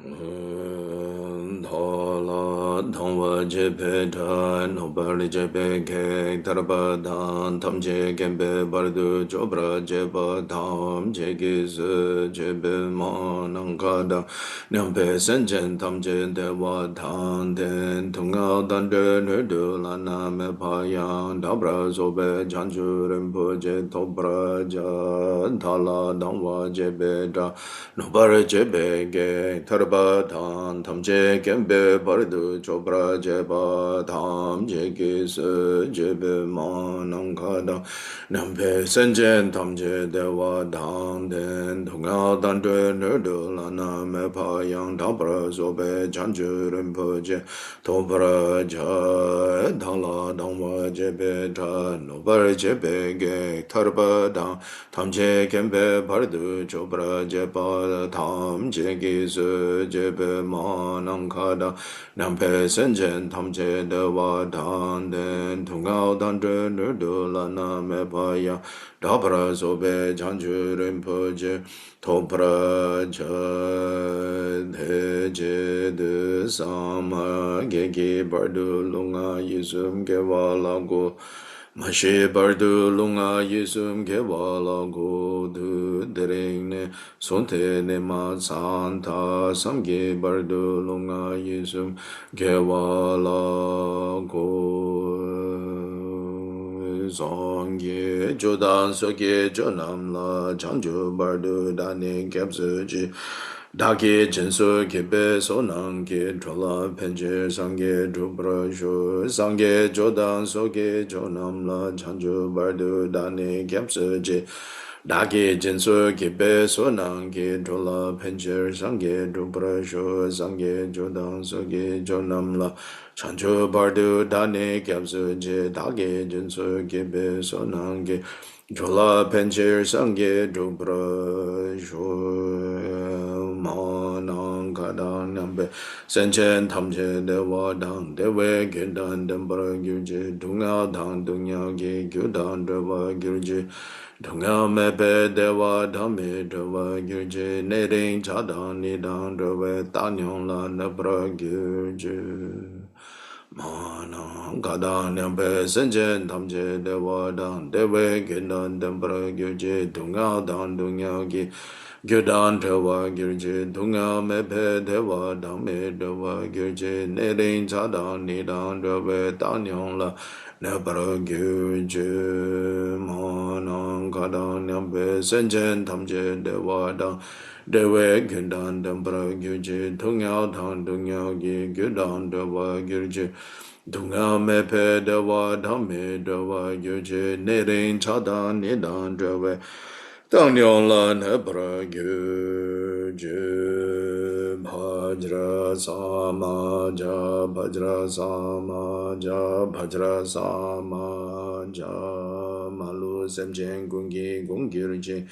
Thola thongwa jepe tan hopali jepe ke tarpa tan tam je kempe bardu chopra jepa tam je kis jepe ma nangkada nyampe senchen tam je dewa tan ten tunga dan de nudu lana me payang dabra sobe chanchu rinpo je topra ja thala dangwa jepe ta Nopara jebe ge tarba tam tam je kembe bardu chopra jeba tam je ge se jebe ma nang kada nampe senjen tam je dewa tam den tunga dan de nerdu lana me pa yang dabra sobe chanchu rinpo je topra ja dhala dangwa jebe ta nopara jebe ge tarba tam je kembe bardu chopra jeba tam je gi su je be ma nang ka da nam pe sen jen tam je de wa dan den tung gao dan zhe nu du la na me pa ya da pra so be chan ju ren po je to pra cha de je de sa ma ge ge bar du lung a yi sum ge wa la go Mashe bardu lunga yisum ke wala go du dereng ne sonte ne ma santa samge bardu lunga yisum ke wala go sangye jodan soke jonam la chanju bardu dane kepsu ji Dāki jinsu kipe sonang ki chola penche sangye drupra shu sangye jodan soke chonam la chanchu bardu dani kyapsu je Dāki jinsu kipe sonang ki chola penche sangye drupra shu sangye jodan soke chonam la chanchu bardu dani kyapsu je Dāki jinsu kipe sonang ki chola penche sangye drupra shu ma nang ka dang nyam pe sen chen tam che de wa dang de we gen dan dem par gyu je dung ya dang dung ya ge gyu dan de wa gyu je dung ya me pe de wa dang me de wa gyu je ne ring cha dang ni dang de we ta nyong la ne par gyu je ma nang ka dang nyam pe sen chen tam che de wa dang de we gen dan dem par gyu je dung ya dang dung ya ge Gyudan Dewa Gyurje Dunga Mepe Dewa Dame Dewa Gyurje Nerin Chadang Nidang Dewa Danyong La Nebara Gyurje Manang Kadang Nyampe Senchen Tamje Dewa Dang Dewa Gyudan Dambara Gyurje Dunga Dang Dunga Gyudan Dewa Gyurje Dunga Mepe Dewa Dame Dewa Gyurje Nerin Chadang Nidang Dewa Tang Nyong La Ne Pra Gyu Ju Bhajra Sama Ja Bhajra Sama Ja Bhajra Sama Ja Malu Sem Chen Gungi Gungi Rinchen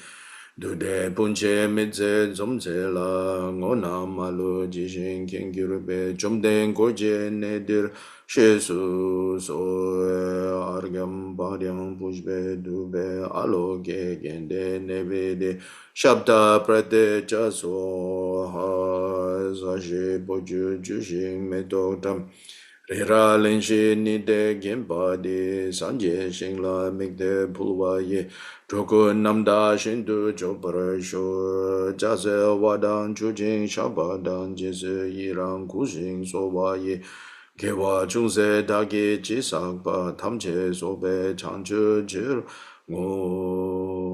Dude Punche Mitze Zomze La Ngona Malu Jishin Kengki Rupe Chomden Gorje Nedir Shesu So Argam Bharyam Pushbe Dube Aloke Gende Nebede Shabda Prate Chaso Ha Sashi Poju Jushin Metotam Rira Lenshi Nide Genpa Sanje Shingla Mikde Pulwa Ye Choku Namda Shindu Chopara Sho Jase Wadan Chujing Shabadan Jese Yirang Kusing Sowa Ye Kewa Chungse Dagi Jisakpa Tamche Sobe Chanchu Jir Ngo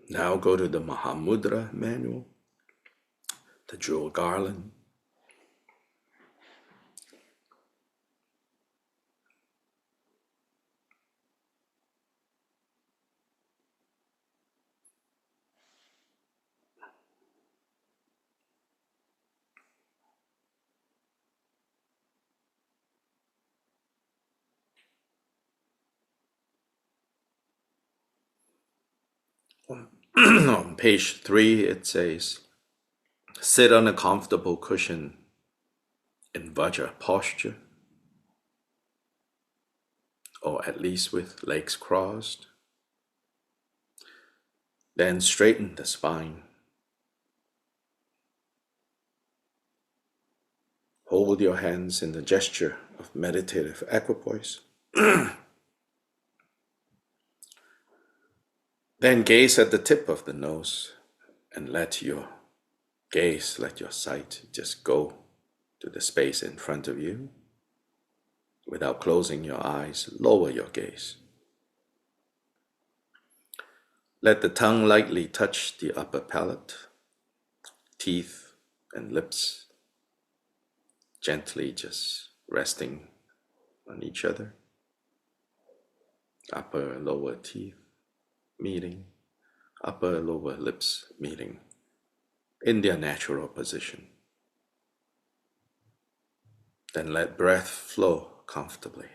Now go to the Mahamudra manual, the jewel garland. On page 3, it says, sit on a comfortable cushion in Vajra posture, or at least with legs crossed. Then straighten the spine. Hold your hands in the gesture of meditative equipoise. Then gaze at the tip of the nose and let your sight just go to the space in front of you. Without closing your eyes, lower your gaze. Let the tongue lightly touch the upper palate, teeth and lips, gently just resting on each other. Upper, lower teeth meeting, upper, lower lips meeting in their natural position. Then let breath flow comfortably.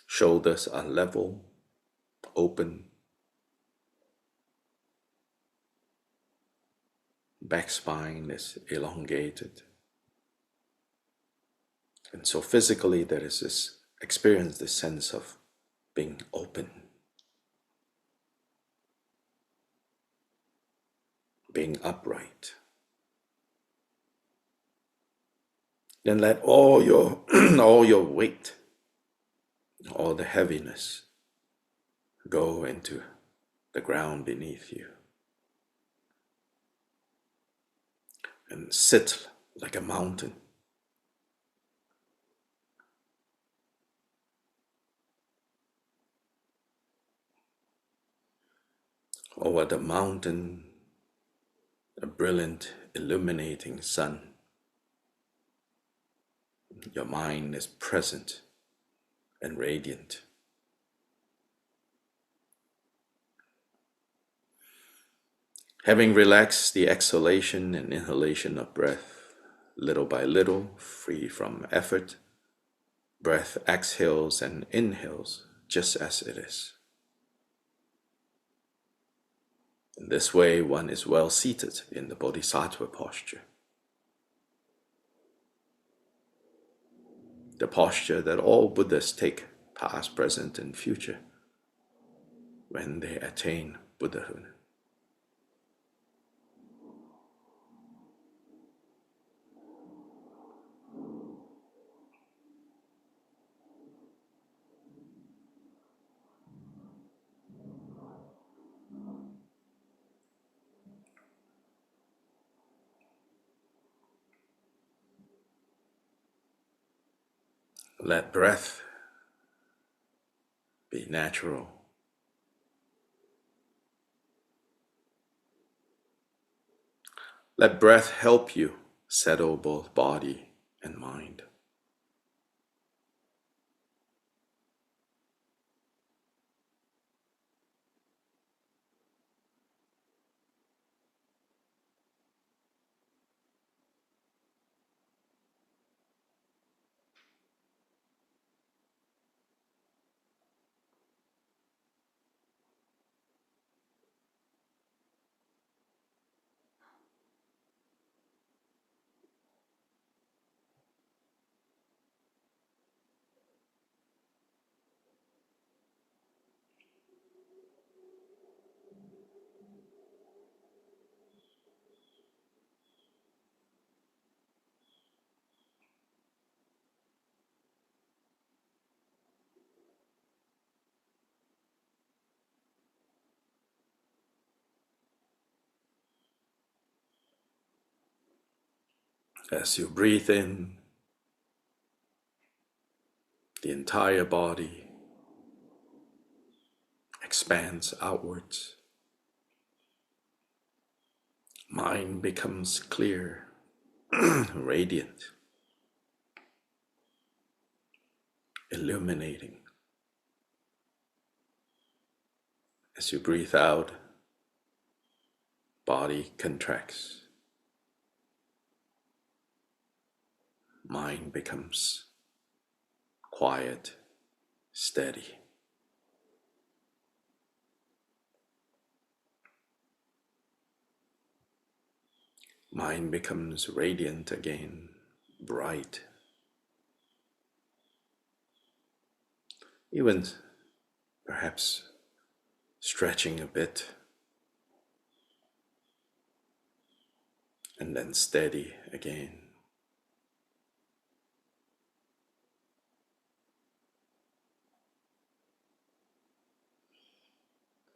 Shoulders are level, open. Back spine is elongated. And so physically there is this experience, this sense of being open, being upright. Then let all your all your weight, all the heaviness go into the ground beneath you. And sit like a mountain. Over the mountain, a brilliant illuminating sun. Your mind is present and radiant. Having relaxed the exhalation and inhalation of breath, little by little, free from effort, breath exhales and inhales just as it is. In this way, one is well seated in the Bodhisattva posture. The posture that all Buddhas take, past, present, and future, when they attain Buddhahood. Let breath be natural. Let breath help you settle both body and mind. As you breathe in, the entire body expands outwards. Mind becomes clear, radiant, illuminating. As you breathe out, body contracts. Mind becomes quiet steady. Mind becomes radiant again, bright. Even perhaps stretching a bit, and then steady again.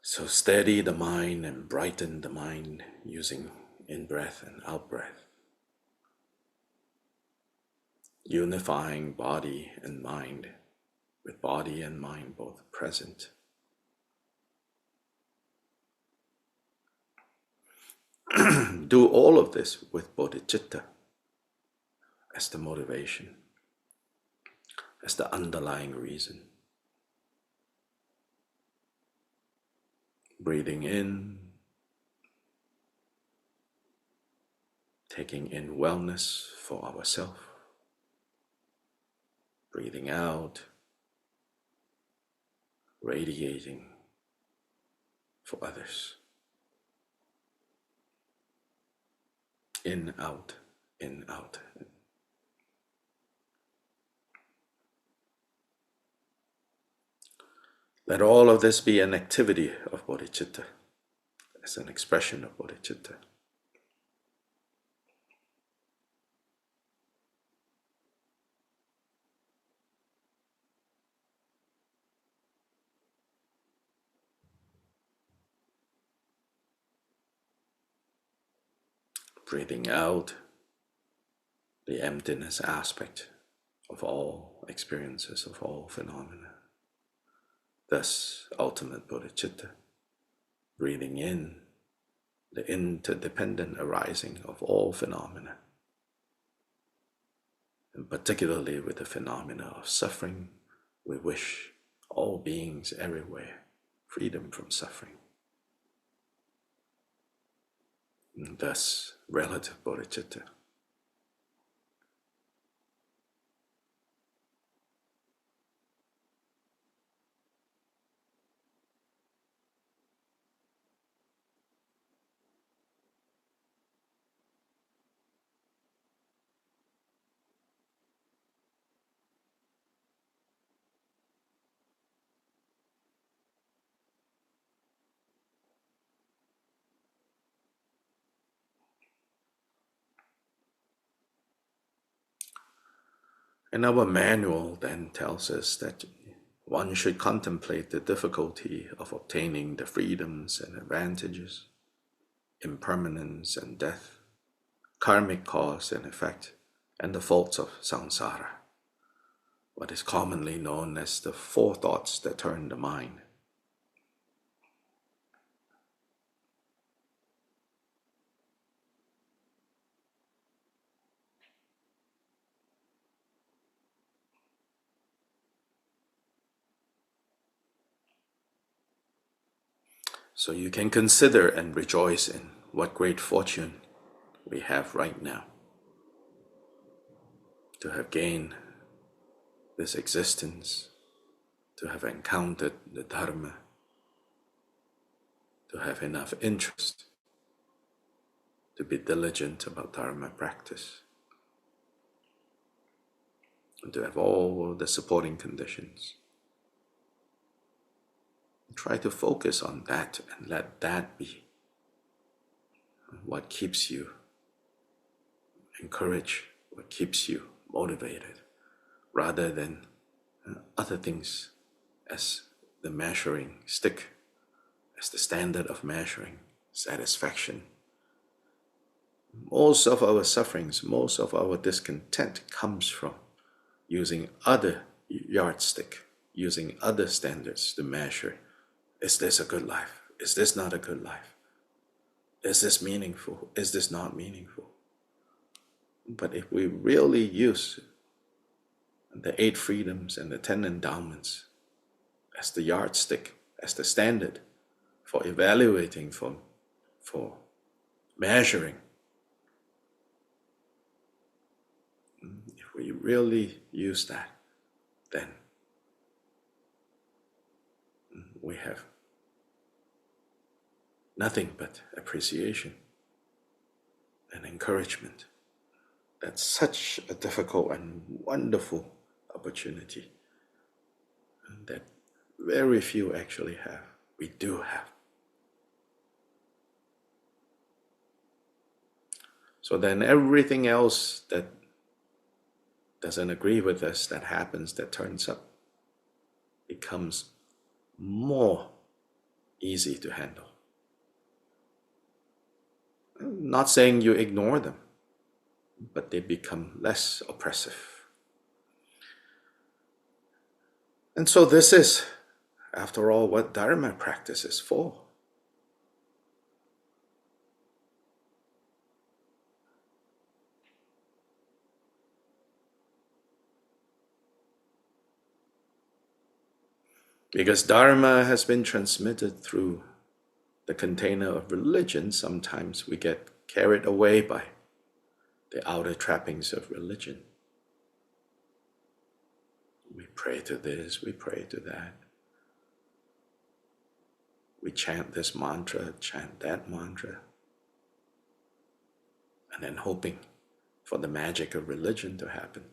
So steady the mind and brighten the mind using in-breath and out-breath, unifying body and mind, with body and mind both present. Do all of this with bodhicitta as the motivation, as the underlying reason. Breathing in, taking in wellness for ourselves. Breathing out, radiating for others. In, out, in, out. Let all of this be an activity of bodhicitta, as an expression of bodhicitta. Breathing out the emptiness aspect of all experiences, of all phenomena. Thus, ultimate bodhicitta. Breathing in the interdependent arising of all phenomena, and particularly with the phenomena of suffering, we wish all beings everywhere freedom from suffering. And thus, relative bodhicitta. And our manual then tells us that one should contemplate the difficulty of obtaining the freedoms and advantages, impermanence and death, karmic cause and effect, and the faults of samsara, what is commonly known as the four thoughts that turn the mind. So you can consider and rejoice in what great fortune we have right now to have gained this existence, to have encountered the Dharma, to have enough interest to be diligent about Dharma practice, and to have all the supporting conditions. Try to focus on that and let that be what keeps you encouraged, what keeps you motivated, rather than other things as the measuring stick, as the standard of measuring satisfaction. Most of our sufferings, most of our discontent comes from using other yardstick, using other standards to measure, is this a good life? Is this not a good life? Is this meaningful? Is this not meaningful? But if we really use the 8 freedoms and the 10 endowments as the yardstick, as the standard for evaluating, for measuring, if we really use that, then we have nothing but appreciation and encouragement. That's such a difficult and wonderful opportunity that very few actually have. We do have. So then everything else that doesn't agree with us, that happens, that turns up, becomes more easy to handle. I'm not saying you ignore them, but they become less oppressive. And so this is, after all, what Dharma practice is for. Because Dharma has been transmitted through the container of religion, sometimes we get carried away by the outer trappings of religion. We pray to this, we pray to that. We chant this mantra, chant that mantra, and then hoping for the magic of religion to happen.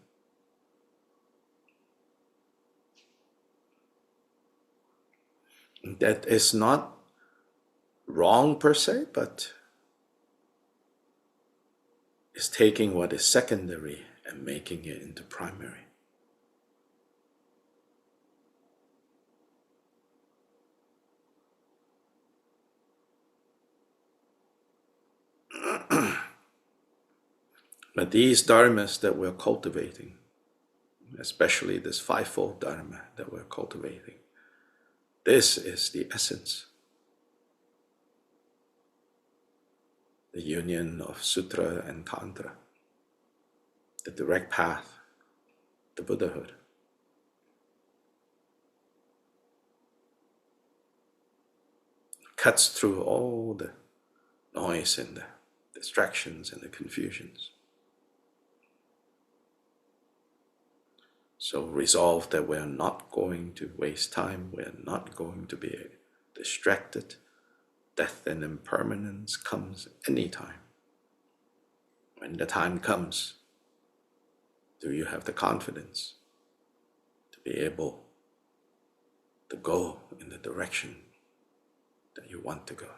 That is not wrong per se, but is taking what is secondary and making it into primary. But these dharmas that we're cultivating, especially this fivefold dharma that we're cultivating, this is the essence. The union of sutra and tantra, the direct path to Buddhahood. Cuts through all the noise and the distractions and the confusions. So resolve that we're not going to waste time, we're not going to be distracted. Death and impermanence comes anytime. When the time comes, do you have the confidence to be able to go in the direction that you want to go?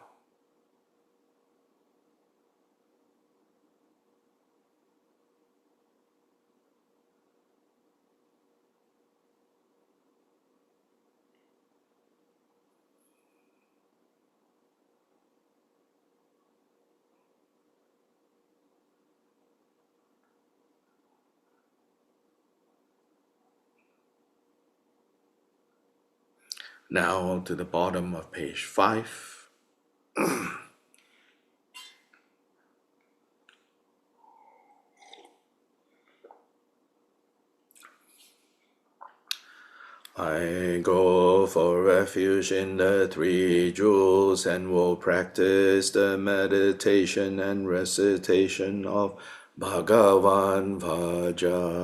Now to the bottom of page 5. I go for refuge in the three jewels and will practice the meditation and recitation of Bhagavan Vajrasattva.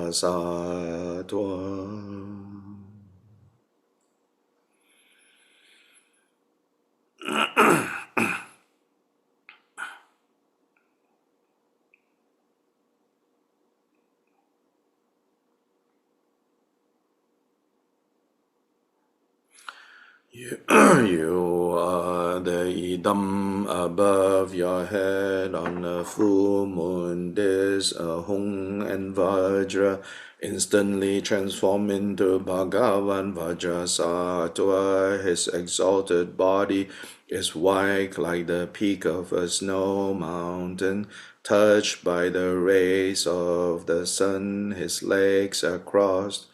You are the idam above your head on the full moon. This Ahung and Vajra instantly transform into Bhagavan Vajrasattva. His exalted body is white like the peak of a snow mountain, touched by the rays of the sun. His legs are crossed.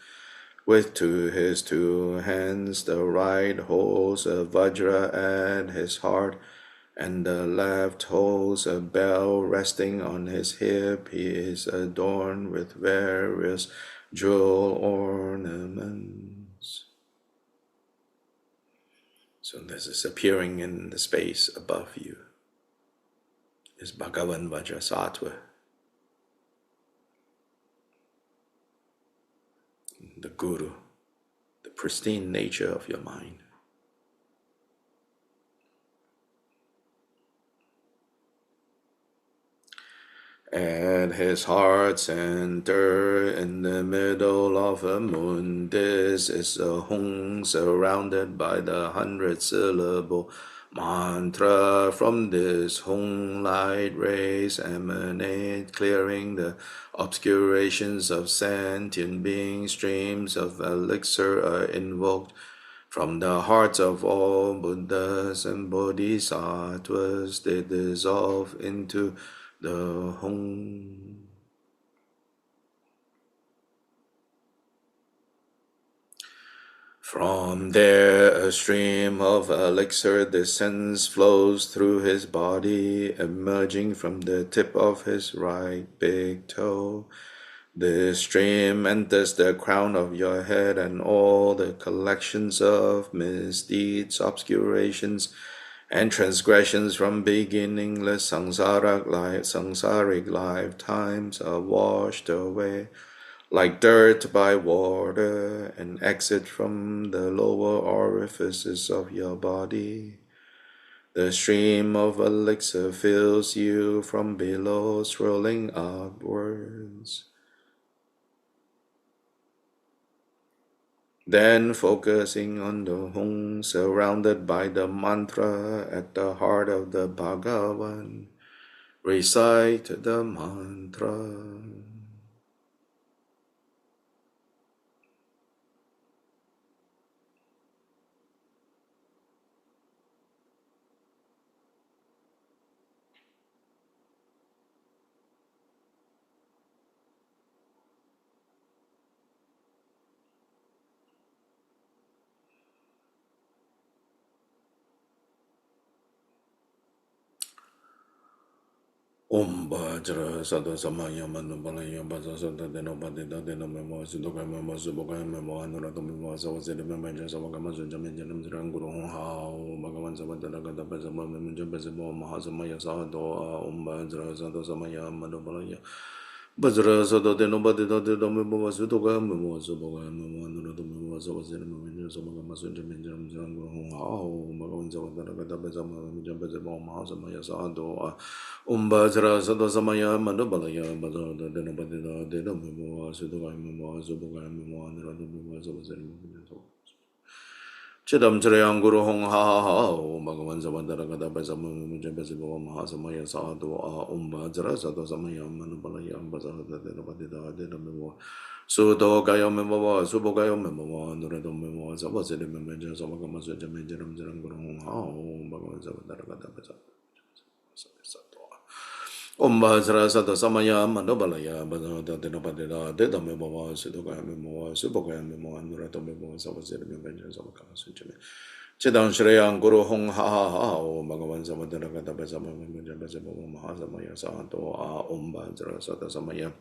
With his two hands, the right holds a vajra at his heart, and the left holds a bell resting on his hip. He is adorned with various jewel ornaments. So this is appearing in the space above you. Is Bhagavan Vajrasattva, the Guru, the pristine nature of your mind. At his heart center, in the middle of a moon, this is a hung surrounded by the 100-syllable mantra. From this hung, light rays emanate, clearing the obscurations of sentient beings. Streams of elixir are invoked from the hearts of all Buddhas and Bodhisattvas. They dissolve into the home. From there, a stream of elixir descends, flows through his body, emerging from the tip of his right big toe. This stream enters the crown of your head, and all the collections of misdeeds, obscurations, and transgressions from beginningless samsaric lifetimes are washed away like dirt by water, and exit from the lower orifices of your body. The stream of elixir fills you from below, swirling upwards. Then focusing on the hung, surrounded by the mantra at the heart of the Bhagavan, recite the mantra. Om Bhajra Sada Samaya Manu Balaya Baza Sada Deno Badida Deno Memo Sudoka Memo Suboka Memo Anurata Memo Savasidi Memenja Savakama Sunjaminjanam Ziranguru Hao Bhagavan Savadana Gata Pesama Memenja Pesamo Mahasamaya Sado Om Bhajra Sada Samaya Manu Balaya Bajra Sada Deno Badida Deno Memo Sudoka Memo Suboka Memo Anurata Memo Savasidi Memenja Savakama Sunjaminjanam Ziranguru Hao Bhagavan Savadana Gata Pesama Memenja Pesamo Mahasamaya Sado Umbajra Sada Samaya Manobalaya Bada Denabadida Deda Memo Sudoka Memo Suboka Memo Anurada Memo Savasari Chidam Chirayam Guru Hong Ha Ha Ha Bhagavan Savandara Gada Pesama Mujabesibo Mahasamaya Sado Umbajra Sada Samaya Manobalaya Bada Denabadida Deda Memo Sudokaya Memo Subokayo Memo Anurada Memo Savasari Memeja Savakama Sujaminjaram Jiram Guru Hong Ha Bhagavan Savandara Gada Pesama Om Bhajra Sada Samaya Mandobalaya Bhajra Denopadida Deda Memo Sudoka Memo Suboka Memo Anurata Memo Savasiri Memenja Savakama Sunjami Chidam Shreyan Guru Hong Ha Ha Ha Bhagavan Samadana Gata Pesama Memenja Pesama Mahasamaya Sato Om Bhajra Sada Samaya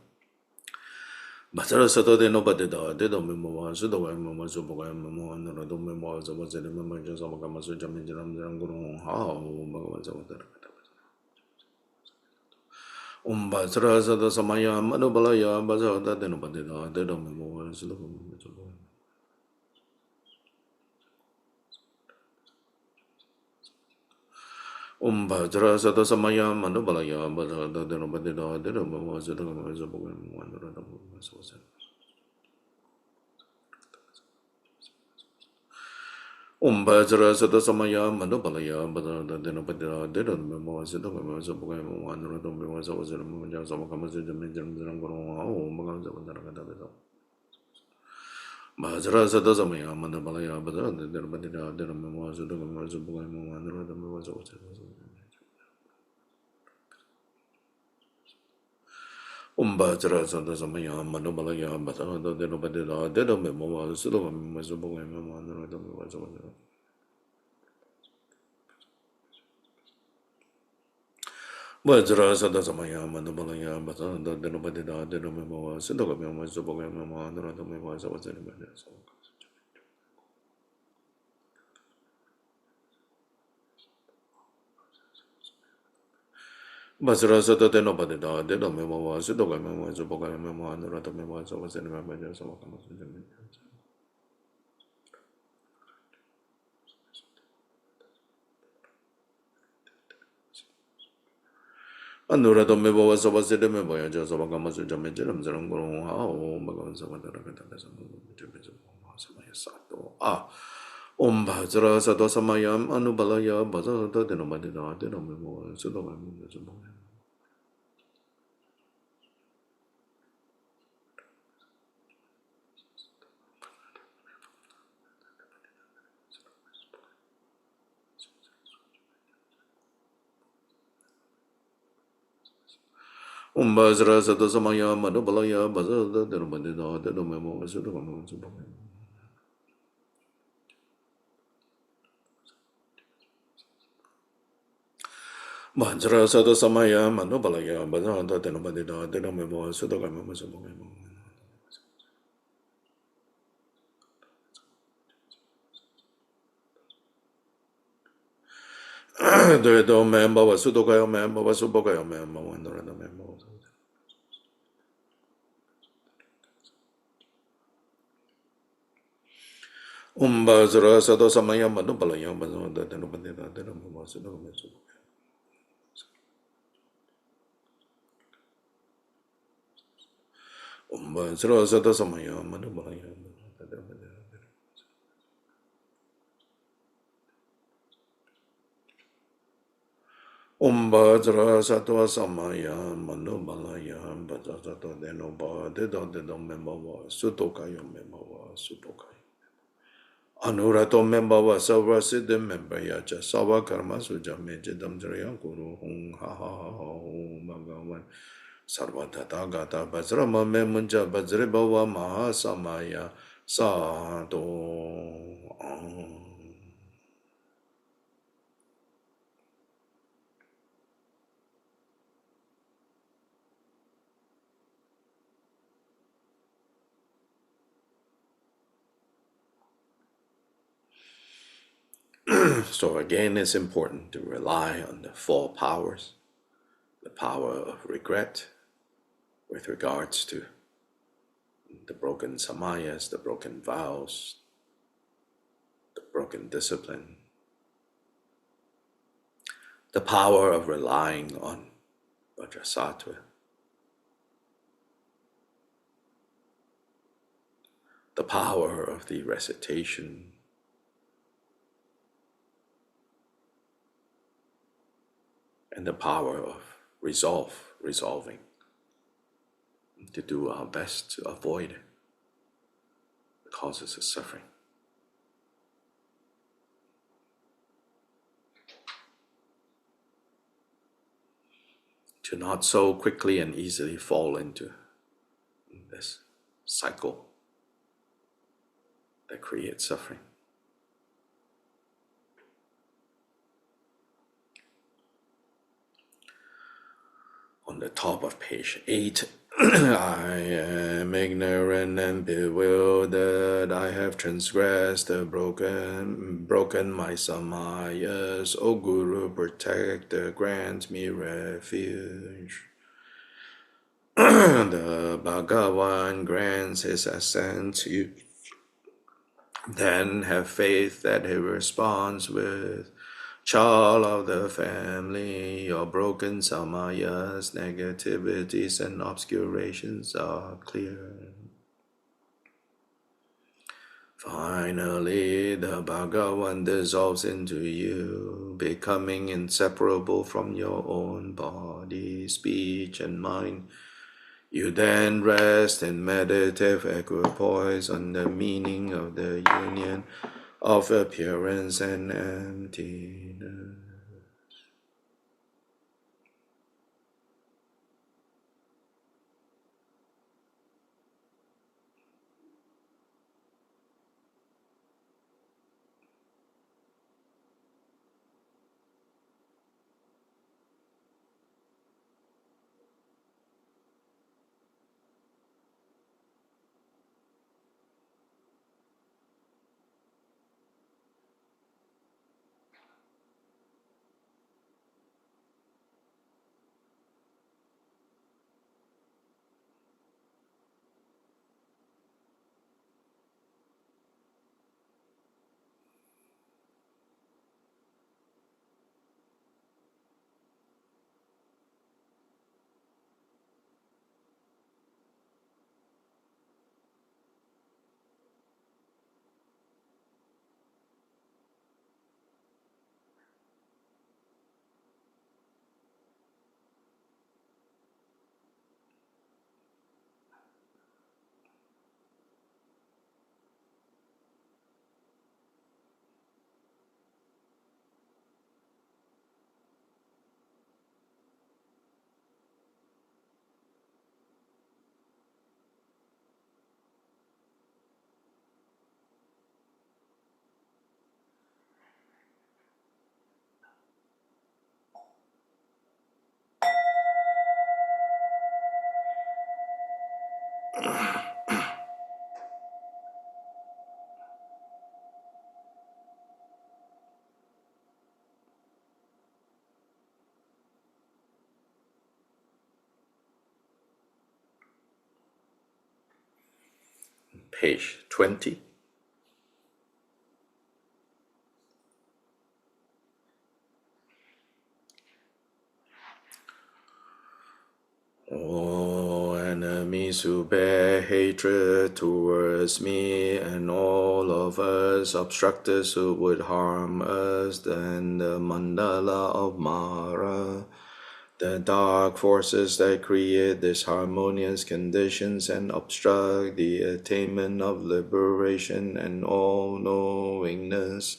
Bhajra Sada Denopadida Deda Memo Sudoka Memo Suboka Memo Anurata Memo Savasiri Memenja Savakama Sunjami Jam Guru Hong Ha Bhagavan Samadana Bhajra Sada Samaya Manobalaya Bhajra Denobadida Deda Memo Sudoka Bhajra Sada Samaya Manobalaya Bhajra Denobadida Deda Memo Sudoka Bhajra Sada Samaya Manobalaya Bhajra Denobadida Deda Memo Sudoka Memo Savakama Sunjami Guru Bhagavan Savandara Bhajra Sada Samaya Manobalaya Bhajra Denobadida Deda Memo Sudoka Memo Anurata Memo Bhajra Sada Samaya Manobalaya Bhajra Denobadida Deda Memo Sudoka Memo Anurata Memo Bhajra Sada Samaya Manobalaya Bhajra Denobadida Deda Memo Sudoka Memo Anurata Memo Bhajra Sada Denobadida Deda Memo Sudoka Memo Anurata Memo Savakama Sunjami Anura to me bawa soba sede me boya jo soba kama su jame jeram zeram guru ha o bhagavan soba dara kata kata sama jame sama samaya sato bhajra sato samayam anubalaya bhaja sato deno badina deno me bawa sudo me bawa sudo me bhajra sato samayam anubalaya bhaja sato deno badina deno me bawa sudo me bawa sudo me bhajra sato samayam anubalaya bhaja sato deno badina deno me bawa sudo me bawa sudo me do me bawa sudo kayo me bawa sudo kayo me bawa ndora do me bawa Bhajra sato samayam anubalaya bhaja sato deno badina deno me bawa sudo me sudo Bhajra sato samayam anubalaya Bhajra sato samayam anubalaya bhaja sato deno badina deno me bawa sudo kayo me bawa sudo kayo Anurato membawa sawa siddhim membaya cha sawa karma sujame jidam jraya guru hung ha ha ha ha hum bhagavan sarva tata gata vajrama me munja vajre bhava maha samaya sadho. So again, it's important to rely on the four powers, the power of regret with regards to the broken samayas, the broken vows, the broken discipline, the power of relying on Vajrasattva, the power of the recitation, and the power of resolving to do our best to avoid the causes of suffering. To not so quickly and easily fall into this cycle that creates suffering. On the top of page 8, I am ignorant and bewildered. I have transgressed, broken my samayas. O Guru, protector, grant me refuge. The Bhagavan grants his assent to you. Then have faith that he responds with, child of the family, your broken samayas, negativities and obscurations are clear. Finally, the Bhagavan dissolves into you, becoming inseparable from your own body, speech, and mind. You then rest in meditative equipoise on the meaning of the union of appearance and emptiness. Page 20. All enemies who bear hatred towards me, and all of us obstructors who would harm us, then the mandala of Mara, the dark forces that create disharmonious conditions and obstruct the attainment of liberation and all-knowingness.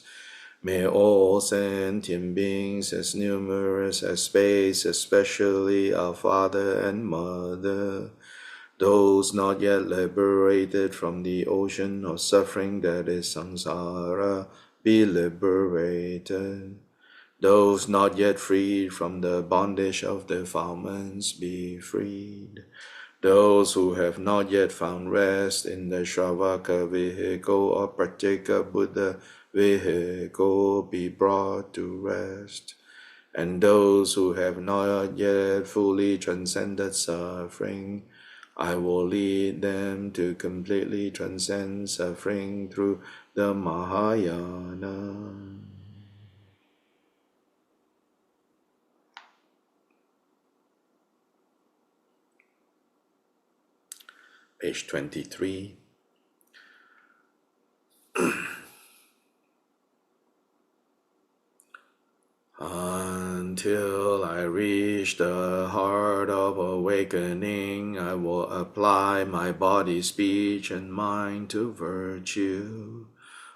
May all sentient beings, as numerous as space, especially our Father and Mother, those not yet liberated from the ocean of suffering that is samsara, be liberated. Those not yet freed from the bondage of defilements, be freed. Those who have not yet found rest in the Shravaka vehicle or Pratyeka Buddha vehicle, be brought to rest. And those who have not yet fully transcended suffering, I will lead them to completely transcend suffering through the Mahayana. Page 23. Until I reach the heart of awakening, I will apply my body, speech, and mind to virtue.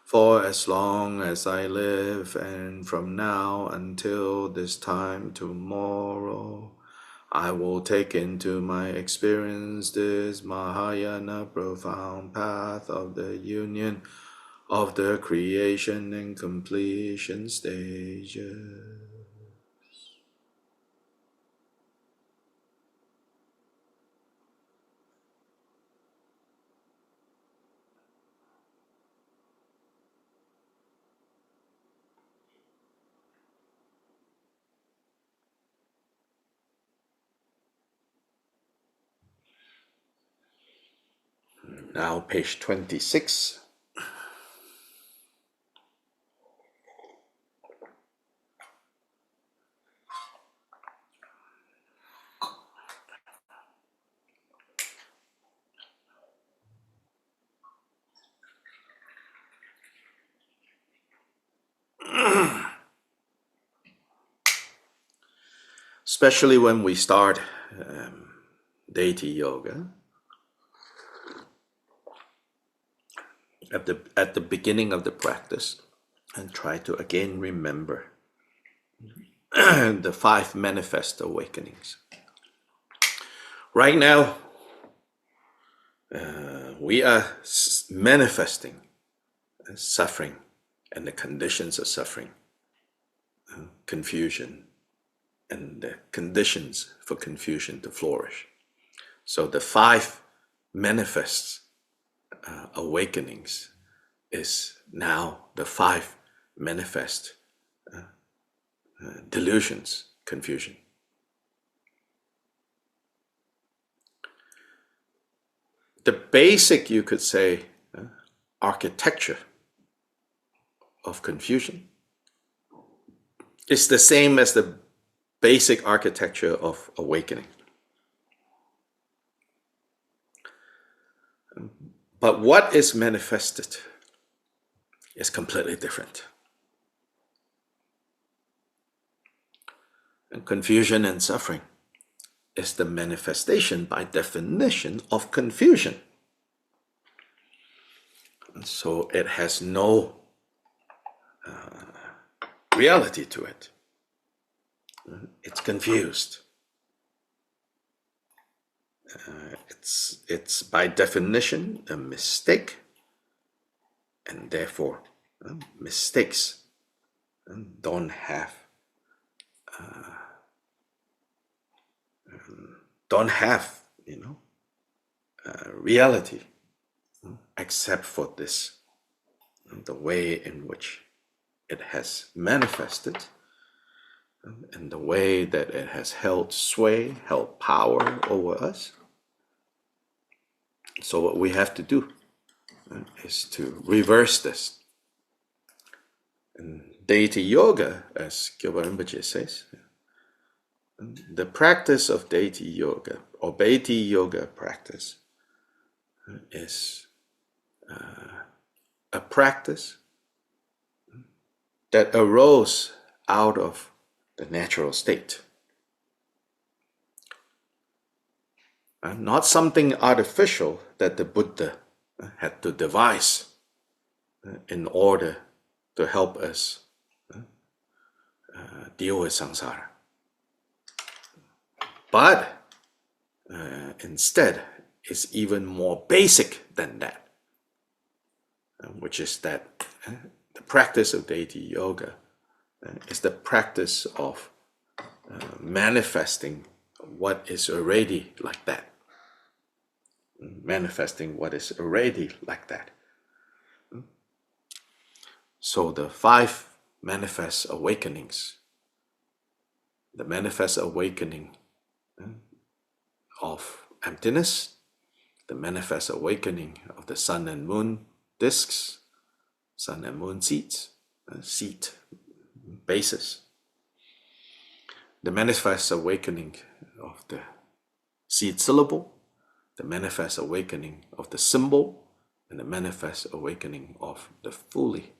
For as long as I live, and from now until this time tomorrow, I will take into my experience this Mahayana profound path of the union of the creation and completion stages. Now, page 26. Especially when we start deity yoga, at the beginning of the practice, and try to again remember the 5 manifest awakenings. Right now, we are manifesting suffering and the conditions of suffering, confusion, and the conditions for confusion to flourish. So the 5 manifest awakenings is now the 5 manifest delusions, confusion. The basic, you could say, architecture of confusion is the same as the basic architecture of awakening. But what is manifested is completely different. And confusion and suffering is the manifestation by definition of confusion. And so it has no reality to it. It's confused. It's by definition a mistake, and therefore mistakes don't have reality except for this, the way in which it has manifested, and the way that it has held sway, held power over us. So what we have to do is to reverse this. In deity yoga, as Gyoba Rinpoche says, the practice of deity yoga or deity yoga practice is a practice that arose out of the natural state. Not something artificial that the Buddha had to devise in order to help us deal with samsara. But instead, it's even more basic than that, which is that the practice of deity yoga is the practice of manifesting what is already like that. Manifesting what is already like that. So the 5 manifest awakenings, the manifest awakening of emptiness, the manifest awakening of the sun and moon discs, sun and moon seeds, seed bases, the manifest awakening of the seed syllable, the manifest awakening of the symbol, and the manifest awakening of the fully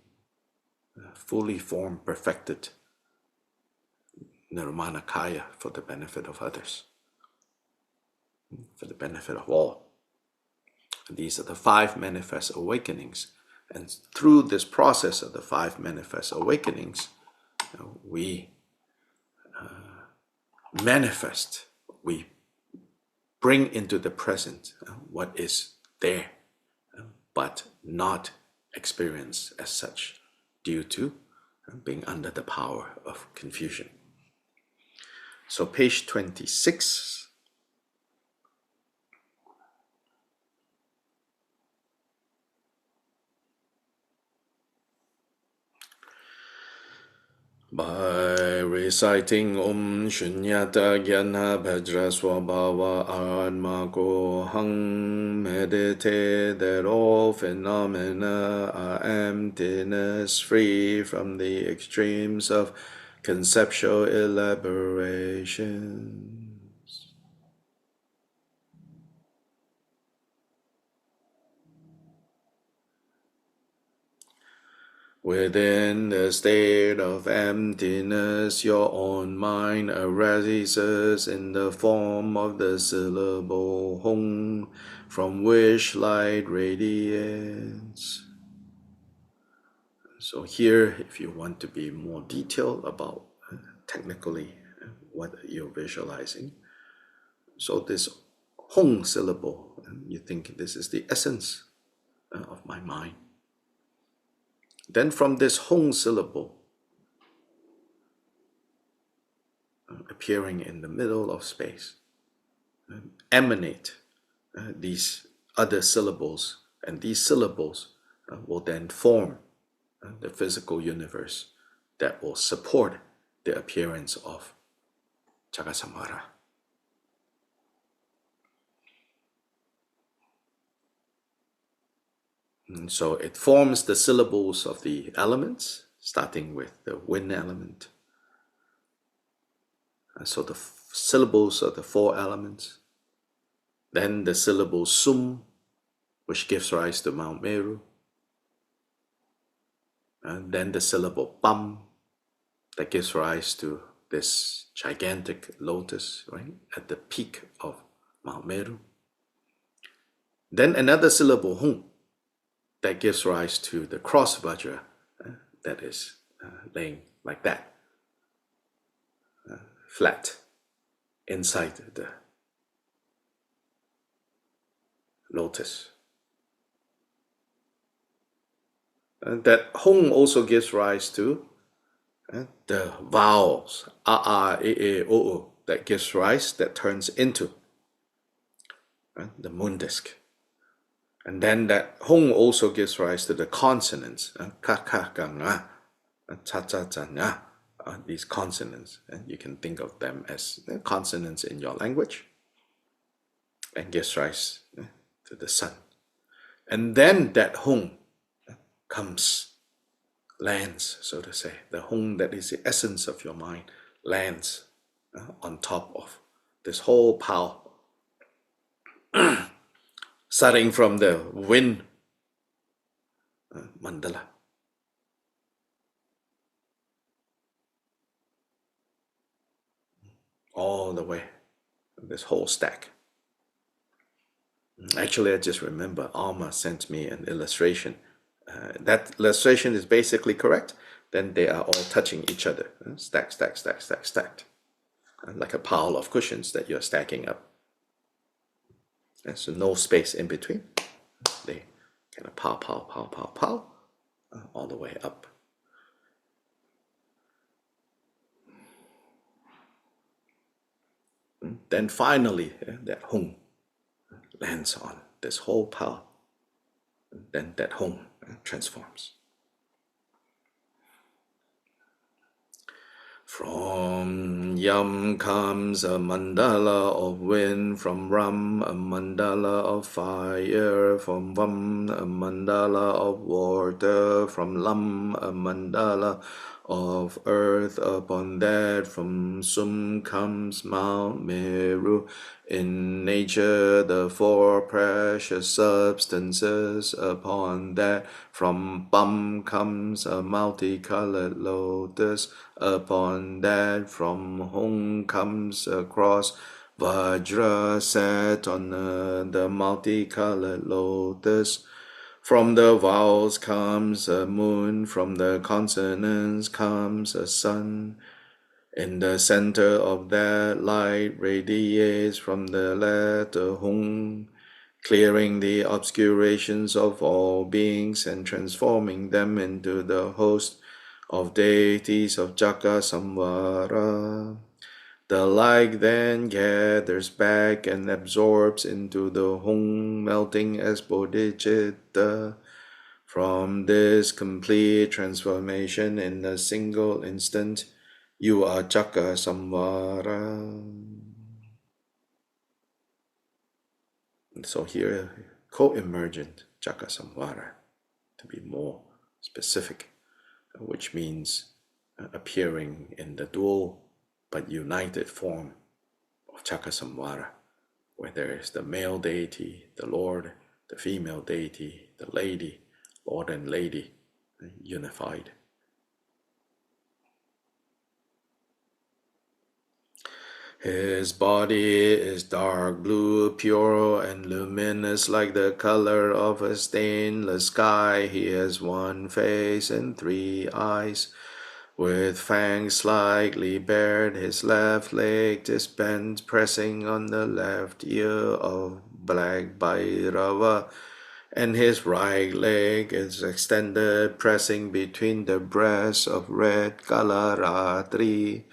formed, perfected Nirmanakaya for the benefit of others, for the benefit of all. And these are the 5 manifest awakenings. And through this process of the 5 manifest awakenings, we manifest, we bring into the present what is there, but not experienced as such due to being under the power of confusion. So page 26. By reciting Shunyata Gyana Bhajra Swabhava Atma Hang, meditate that all phenomena are emptiness, free from the extremes of conceptual elaboration. Within the state of emptiness, your own mind arises in the form of the syllable Hong, from which light radiates. So here, if you want to be more detailed about technically what you're visualizing, so this Hong syllable, you think this is the essence of my mind. Then from this Hong syllable, appearing in the middle of space, emanate these other syllables, and these syllables will then form the physical universe that will support the appearance of Jagasamvara. And so it forms the syllables of the elements, starting with the wind element. And so the syllables of the 4 elements. Then the syllable Sum, which gives rise to Mount Meru. And then the syllable Pam, that gives rise to this gigantic lotus, right, at the peak of Mount Meru. Then another syllable Hung, that gives rise to the cross vajra that is laying like that, flat, inside the lotus. And that Hong also gives rise to the vowels, a, e, o, that gives rise, that turns into the moon disk. And then that hung also gives rise to the consonants, ka ka ga nga, cha cha cha nga, these consonants. And you can think of them as consonants in your language, and gives rise to the sun. And then that hung comes, lands, so to say. The hung that is the essence of your mind lands on top of this whole power, starting from the wind mandala, all the way, this whole stack. Actually, I just remember Alma sent me an illustration. That illustration is basically correct. Then they are all touching each other, stack, stack, stack, stack, stacked, like a pile of cushions that you're stacking up. And so no space in between. They kind of pow, pow, pow, pow, pow, all the way up. Then finally, that hung lands on this whole pile. Then that hung transforms. From Yam comes a mandala of wind, from Ram a mandala of fire, from Vam a mandala of water, from Lam a mandala of earth. Upon that from Sum comes Mount Meru. In nature the four precious substances. Upon that from Bum comes a multicolored lotus. Upon that from Hung comes a cross. Vajra sat on the multicolored lotus. From the vowels comes a moon, from the consonants comes a sun. In the center of that light radiates from the letter Hung, clearing the obscurations of all beings and transforming them into the host of deities of Jaka Samvara. The like then gathers back and absorbs into the Hung, melting as bodhicitta. From this complete transformation in a single instant, you are Jaka Samvara. And so here, co-emergent Jaka Samvara, to be more specific, which means appearing in the dual but united form of Jaka Samvara, where there is the male deity, the Lord, the female deity, the lady, Lord and lady, unified. His body is dark blue, pure and luminous like the color of a stainless sky. He has one face and 3 eyes. With fangs slightly bared, his left leg is bent, pressing on the left ear of Black Bhairava, and his right leg is extended, pressing between the breasts of Red Kalaratri.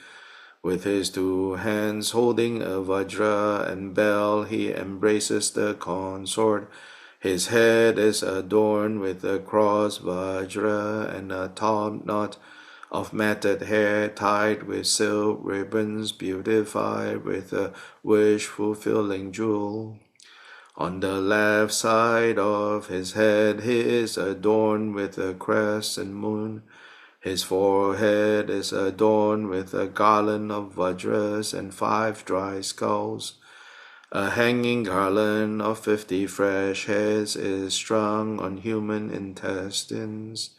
With his 2 hands holding a vajra and bell, he embraces the consort. His head is adorned with a cross vajra and a top knot of matted hair tied with silk ribbons, beautified with a wish-fulfilling jewel. On the left side of his head, he is adorned with a crescent moon. His forehead is adorned with a garland of vajras and 5 dry skulls. A hanging garland of 50 fresh heads is strung on human intestines.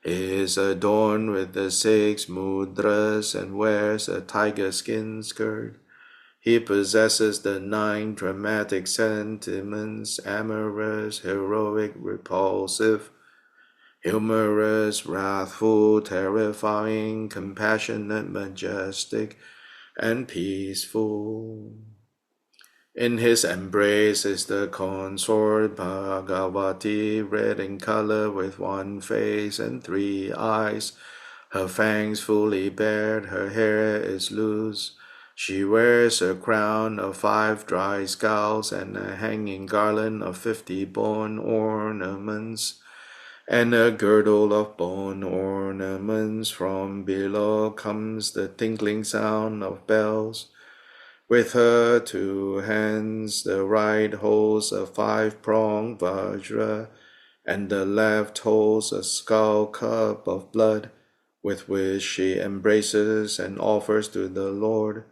He is adorned with the 6 mudras and wears a tiger skin skirt. He possesses the 9 dramatic sentiments: amorous, heroic, repulsive, humorous, wrathful, terrifying, compassionate, majestic, and peaceful. In his embrace is the consort Bhagavati, red in color with 1 face and 3 eyes. Her fangs fully bared, her hair is loose. She wears a crown of 5 dry scalds and a hanging garland of 50 bone ornaments, and a girdle of bone ornaments. From below comes the tinkling sound of bells. With her 2 hands, the right holds a 5-pronged vajra, and the left holds a skull cup of blood, with which she embraces and offers to the Lord.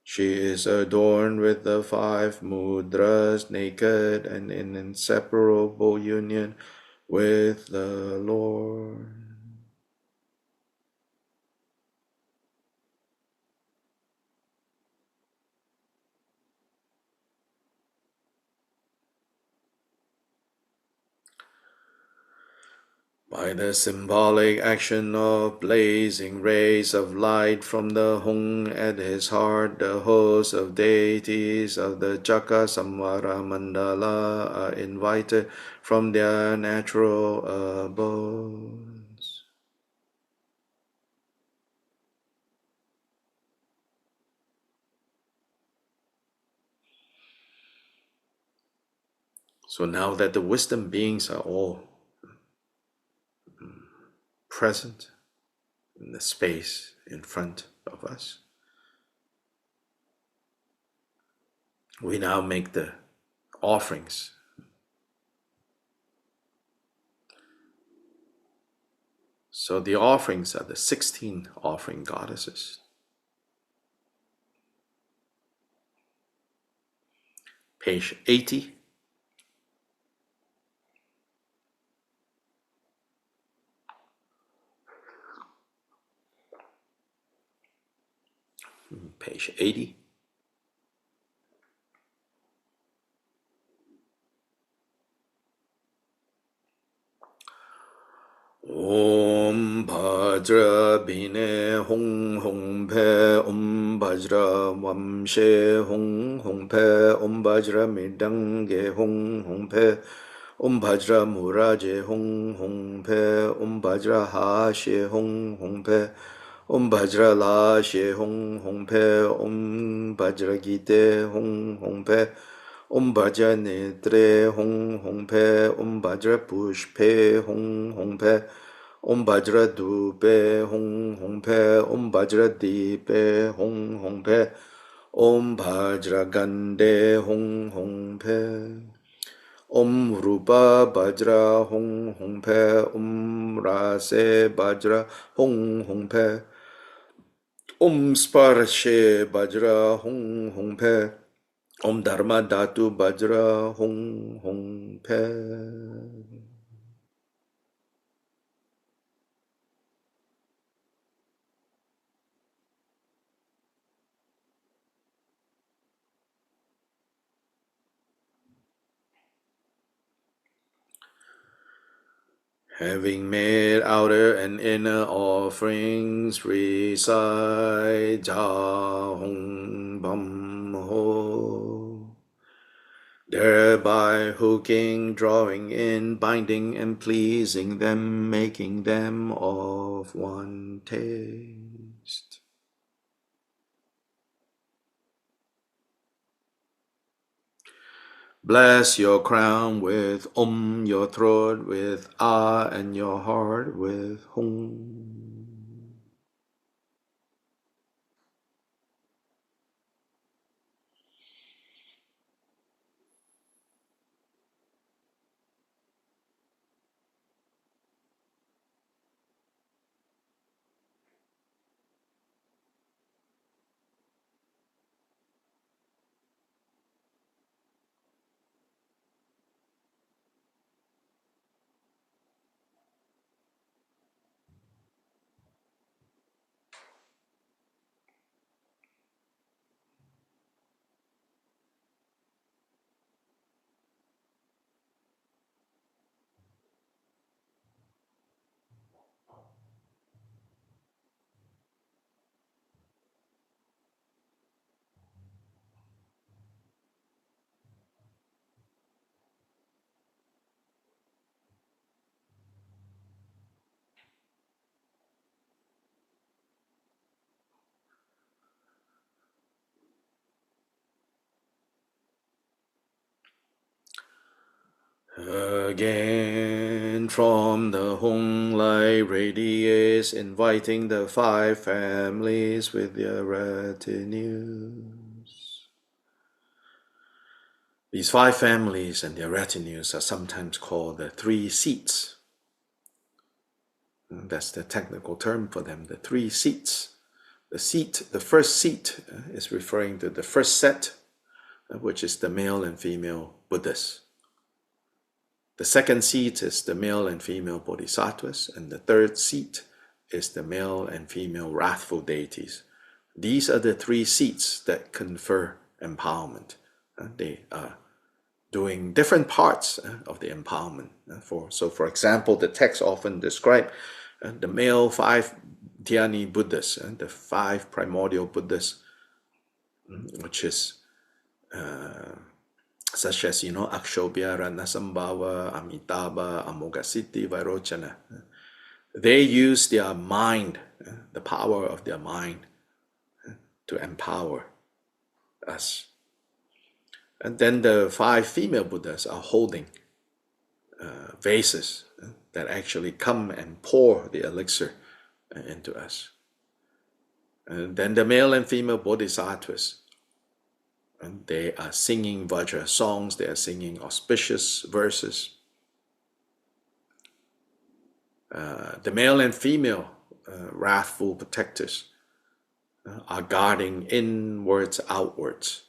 She is adorned with the 5 mudras, naked and in inseparable union with the Lord. By the symbolic action of blazing rays of light from the Hung at his heart, the host of deities of the Jaka Samvara Mandala are invited from their natural abodes. So now that the wisdom beings are all present in the space in front of us, we now make the offerings. So the offerings are the 16 offering goddesses. Page 80. Page 80. Om Bhadra Bine Hong Hong Pe Om Bhadra Vamshe Hong Hong Pe Om Bhadra Midange Hong Hong Pe Om Bhadra Muraje Hong Hong Pe Om Bhadra Hashe Hong Hong Pe Om Bhadra Lashe Hong Hong Pe Om Bhadra Gite Hong Hong Pe Om Bhaja Netre Hong Hong Pe Om Bhadra Pushpe Hong Hong Pe Om Bhadra Dupe Hong Hong Pe Om Bhadra Dipe Hong Hong Pe Om Bhadra Gande Hong Hong Pe Om Rupa Bhadra Hong Hong Pe Om Rase Bhadra Hong Hong Pe Om Sparshe Bhadra Hong Hong Pe Om Dharma Dhatu Bhadra Hong Hong Pe. Having made outer and inner offerings, recite Ja Hong Bam Ho. Thereby hooking, drawing in, binding and pleasing them, making them of one taste. Bless your crown with your throat with and your heart with Hum. Again from the Hong light radiates, inviting the five families with their retinues. These five families and their retinues are sometimes called the three seats. That's the technical term for them, the three seats. The first seat is referring to the first set, which is the male and female Buddhas. The second seat is the male and female bodhisattvas, and the third seat is the male and female wrathful deities. These are the three seats that confer empowerment. They are doing different parts of the empowerment. So, for example, the text often describe the male five Dhyani Buddhas, the five primordial Buddhas, which is such as, Akshobhya, Ranasambhava, Amitabha, Amoghasiddhi, Vairochana. They use their mind, the power of their mind, to empower us. And then the five female Buddhas are holding vases that actually come and pour the elixir into us. And then the male and female bodhisattvas, and they are singing Vajra songs, they are singing auspicious verses. The male and female wrathful protectors are guarding inwards, outwards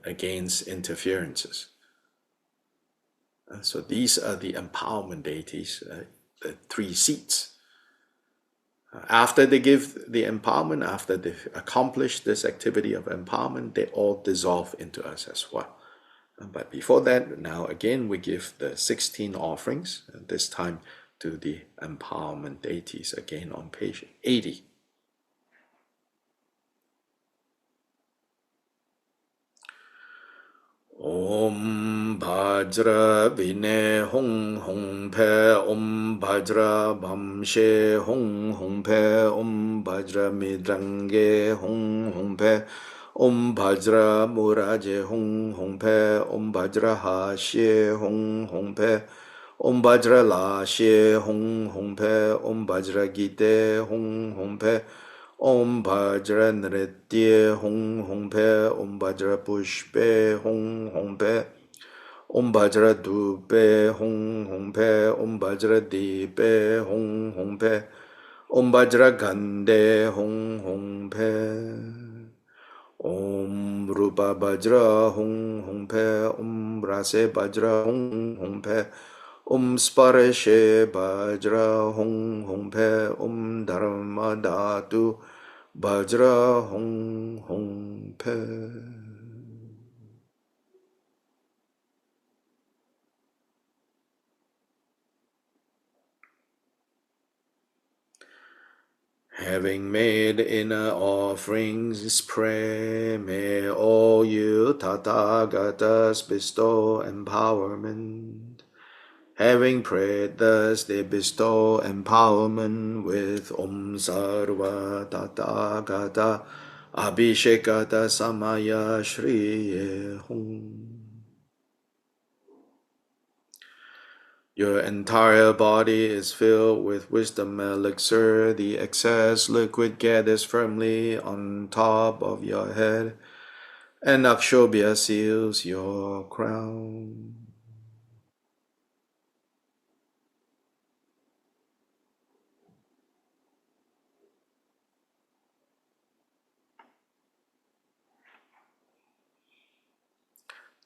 against interferences. So these are the empowerment deities, the three seats. After they give the empowerment, after they've accomplished this activity of empowerment, they all dissolve into us as well. But before that, now again, we give the 16 offerings, this time to the empowerment deities, again on page 80. Om Bhajra Vine Hong Hong Pe Om Bhajra Bamshe Hong Hong Pe Om Bhajra Midrange Hong Hong Pe Om Bhajra Muraje Hong Hong Pe Om Bhajra Hashe Hong Hong Pe Om Bhajra Lashe Hong Hong Pe Om Bhajra Gite Hong Hong Pe Om Bhajra Nritya Hong Hong Pe Om Bhajra Pushpe Hong Hong Pe Om Bhajra Dupe Hong Hong Pe Om Bhajra Dipe Hong Hong Pe Om Bhajra Gande Hong Hong Pe Om Rupa Bhajra Hong Hong Pe Om Rase Bhajra Hong Hong Pe Om Sparshe Bhajra Hong Hong Pe Om Dharma Dhatu Bhajra Hong Hong Pe. Having made inner offerings, pray, may all you Tathagatas bestow empowerment. Having prayed thus, they bestow empowerment with Om Sarva Tathagata Abhishekata Samaya Shriye Hum. Your entire body is filled with wisdom elixir. The excess liquid gathers firmly on top of your head, and Akshobhya seals your crown.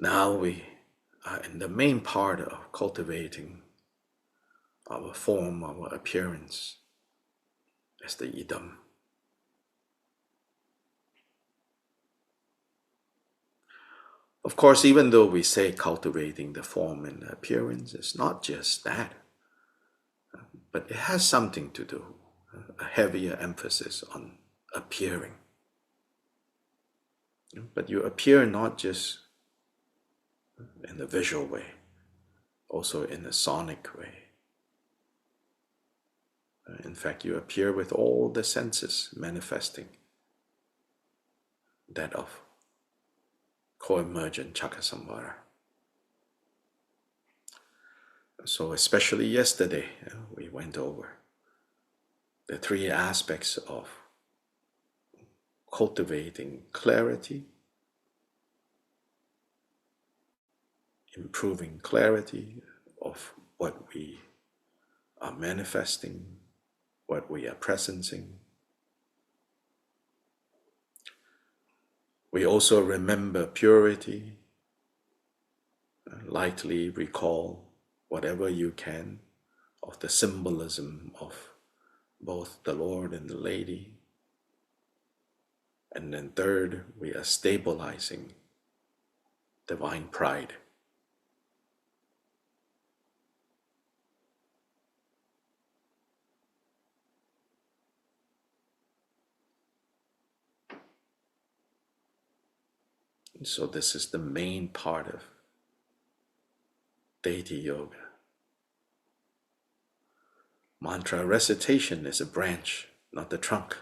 Now we are in the main part of cultivating our form, our appearance as the idam. Of course, even though we say cultivating the form and the appearance, it's not just that, but it has something to do, a heavier emphasis on appearing. But you appear not just in the visual way, also in the sonic way. In fact, you appear with all the senses manifesting that of co-emergent Chakra Samvara. So especially yesterday, we went over the three aspects of cultivating clarity, improving clarity of what we are manifesting, what we are presencing. We also remember purity, lightly recall whatever you can of the symbolism of both the Lord and the Lady. And then third, we are stabilizing divine pride. So this is the main part of deity yoga. Mantra recitation is a branch, not the trunk.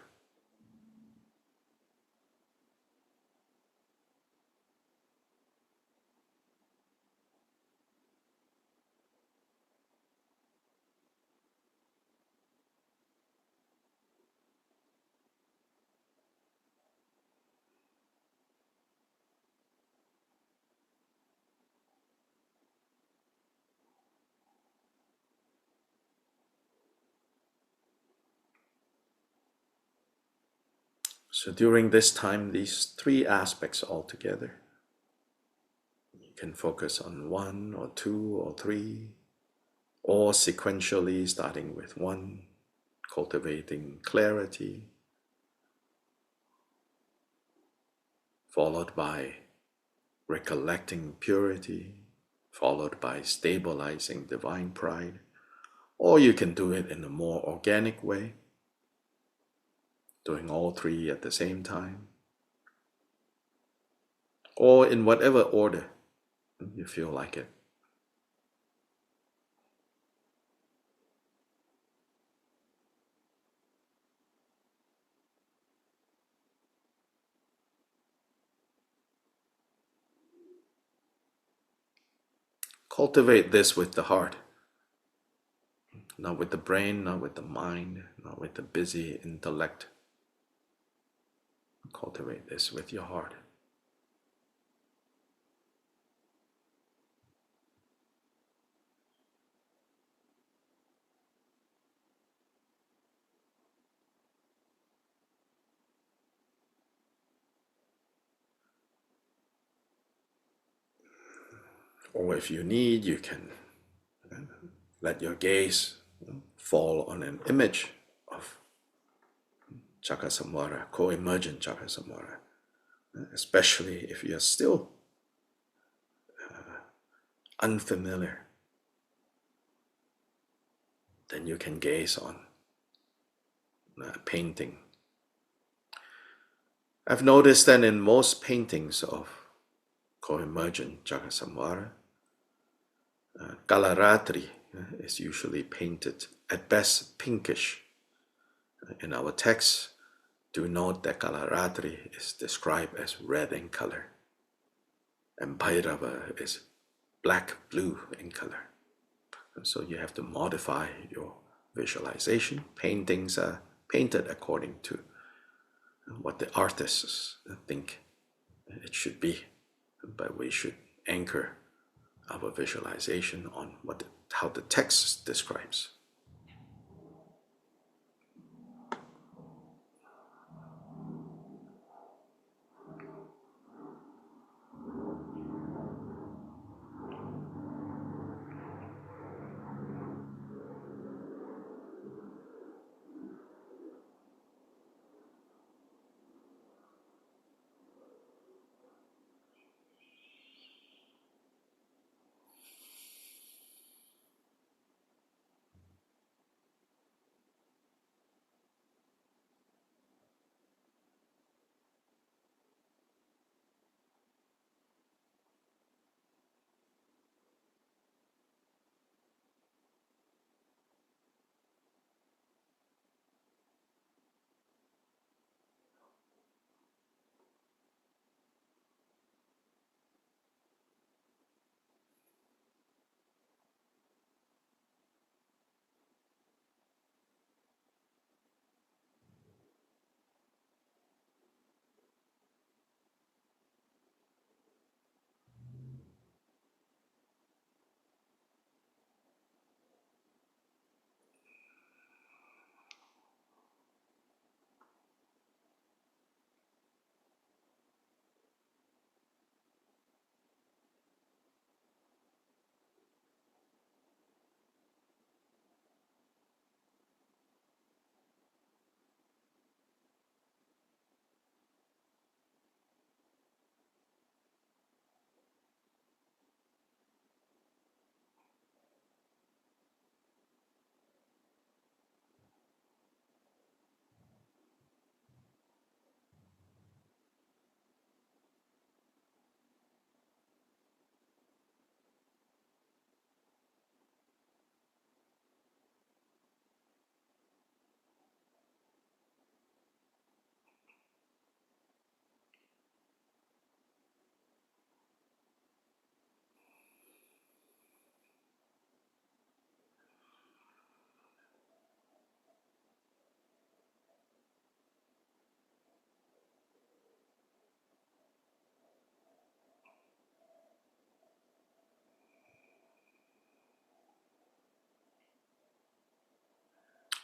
So during this time, these three aspects all together, you can focus on one or two or three, or sequentially starting with one, cultivating clarity, followed by recollecting purity, followed by stabilizing divine pride. Or you can do it in a more organic way, doing all three at the same time, or in whatever order you feel like it. Cultivate this with the heart, not with the brain, not with the mind, not with the busy intellect. Cultivate this with your heart. Or if you need, you can let your gaze fall on an image of Chakasamvara, co-emergent Chakasamvara, especially if you're still unfamiliar, then you can gaze on a painting. I've noticed that in most paintings of co-emergent Chakasamvara, Kalaratri is usually painted at best pinkish. In our text, do note that Kalaratri is described as red in color, and Bhairava is black-blue in color. And so you have to modify your visualization. Paintings are painted according to what the artists think it should be, but we should anchor our visualization on how the text describes.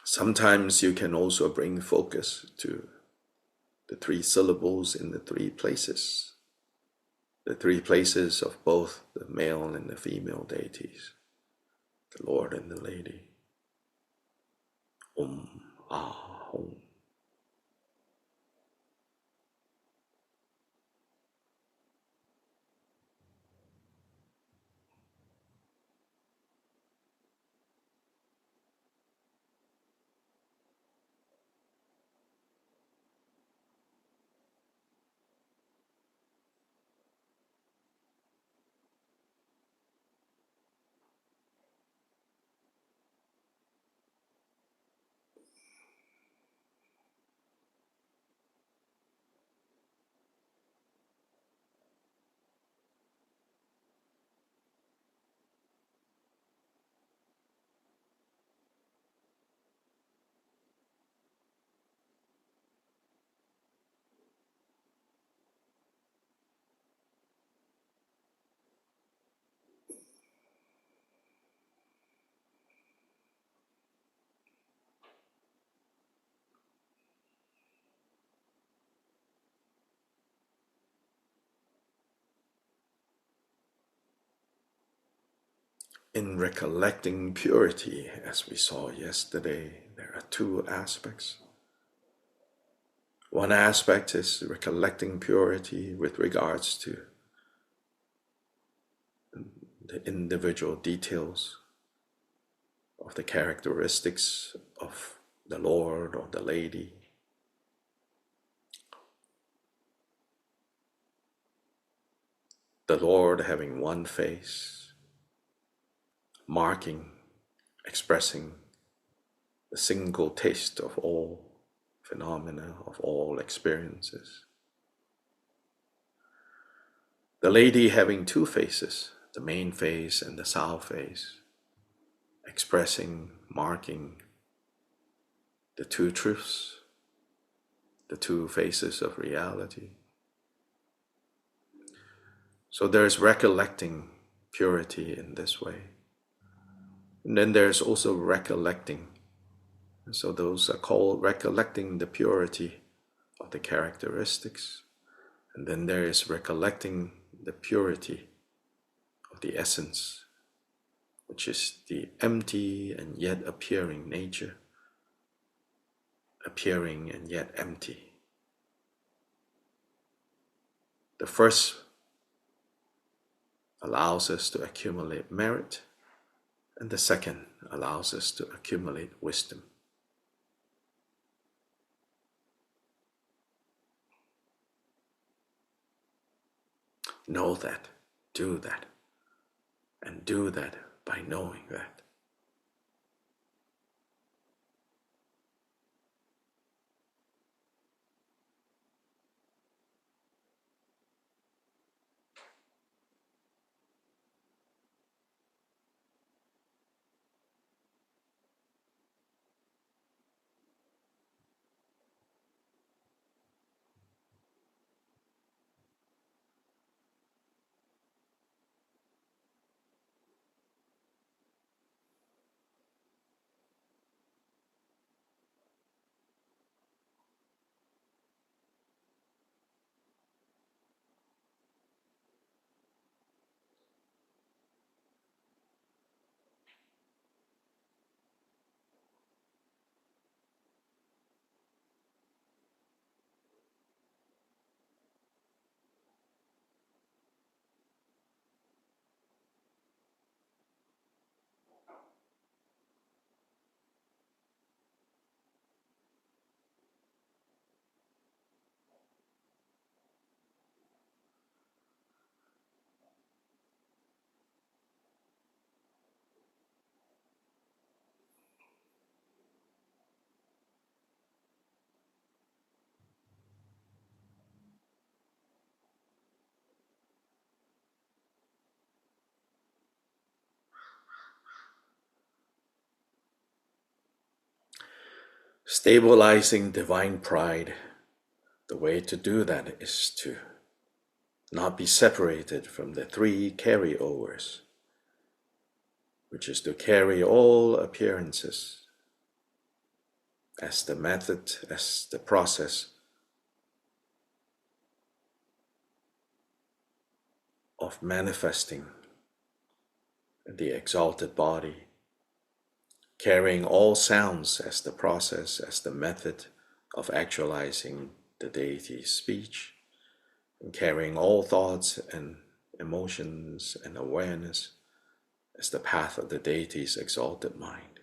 Sometimes you can also bring focus to the three syllables in the three places of both the male and the female deities, the Lord and the Lady. Ah, Om. In recollecting purity, as we saw yesterday, there are two aspects. One aspect is recollecting purity with regards to the individual details of the characteristics of the Lord or the Lady. The Lord having one face, marking, expressing the single taste of all phenomena, of all experiences. The Lady having two faces, the main face and the south face, expressing, marking the two truths, the two faces of reality. So there's recollecting purity in this way. And then there's also recollecting. So those are called recollecting the purity of the characteristics. And then there is recollecting the purity of the essence, which is the empty and yet appearing nature, appearing and yet empty. The first allows us to accumulate merit, and the second allows us to accumulate wisdom. Know that, do that, and do that by knowing that. Stabilizing divine pride, the way to do that is to not be separated from the three carryovers, which is to carry all appearances as the method, as the process of manifesting the exalted body, carrying all sounds as the process, as the method of actualizing the deity's speech, and carrying all thoughts and emotions and awareness as the path of the deity's exalted mind.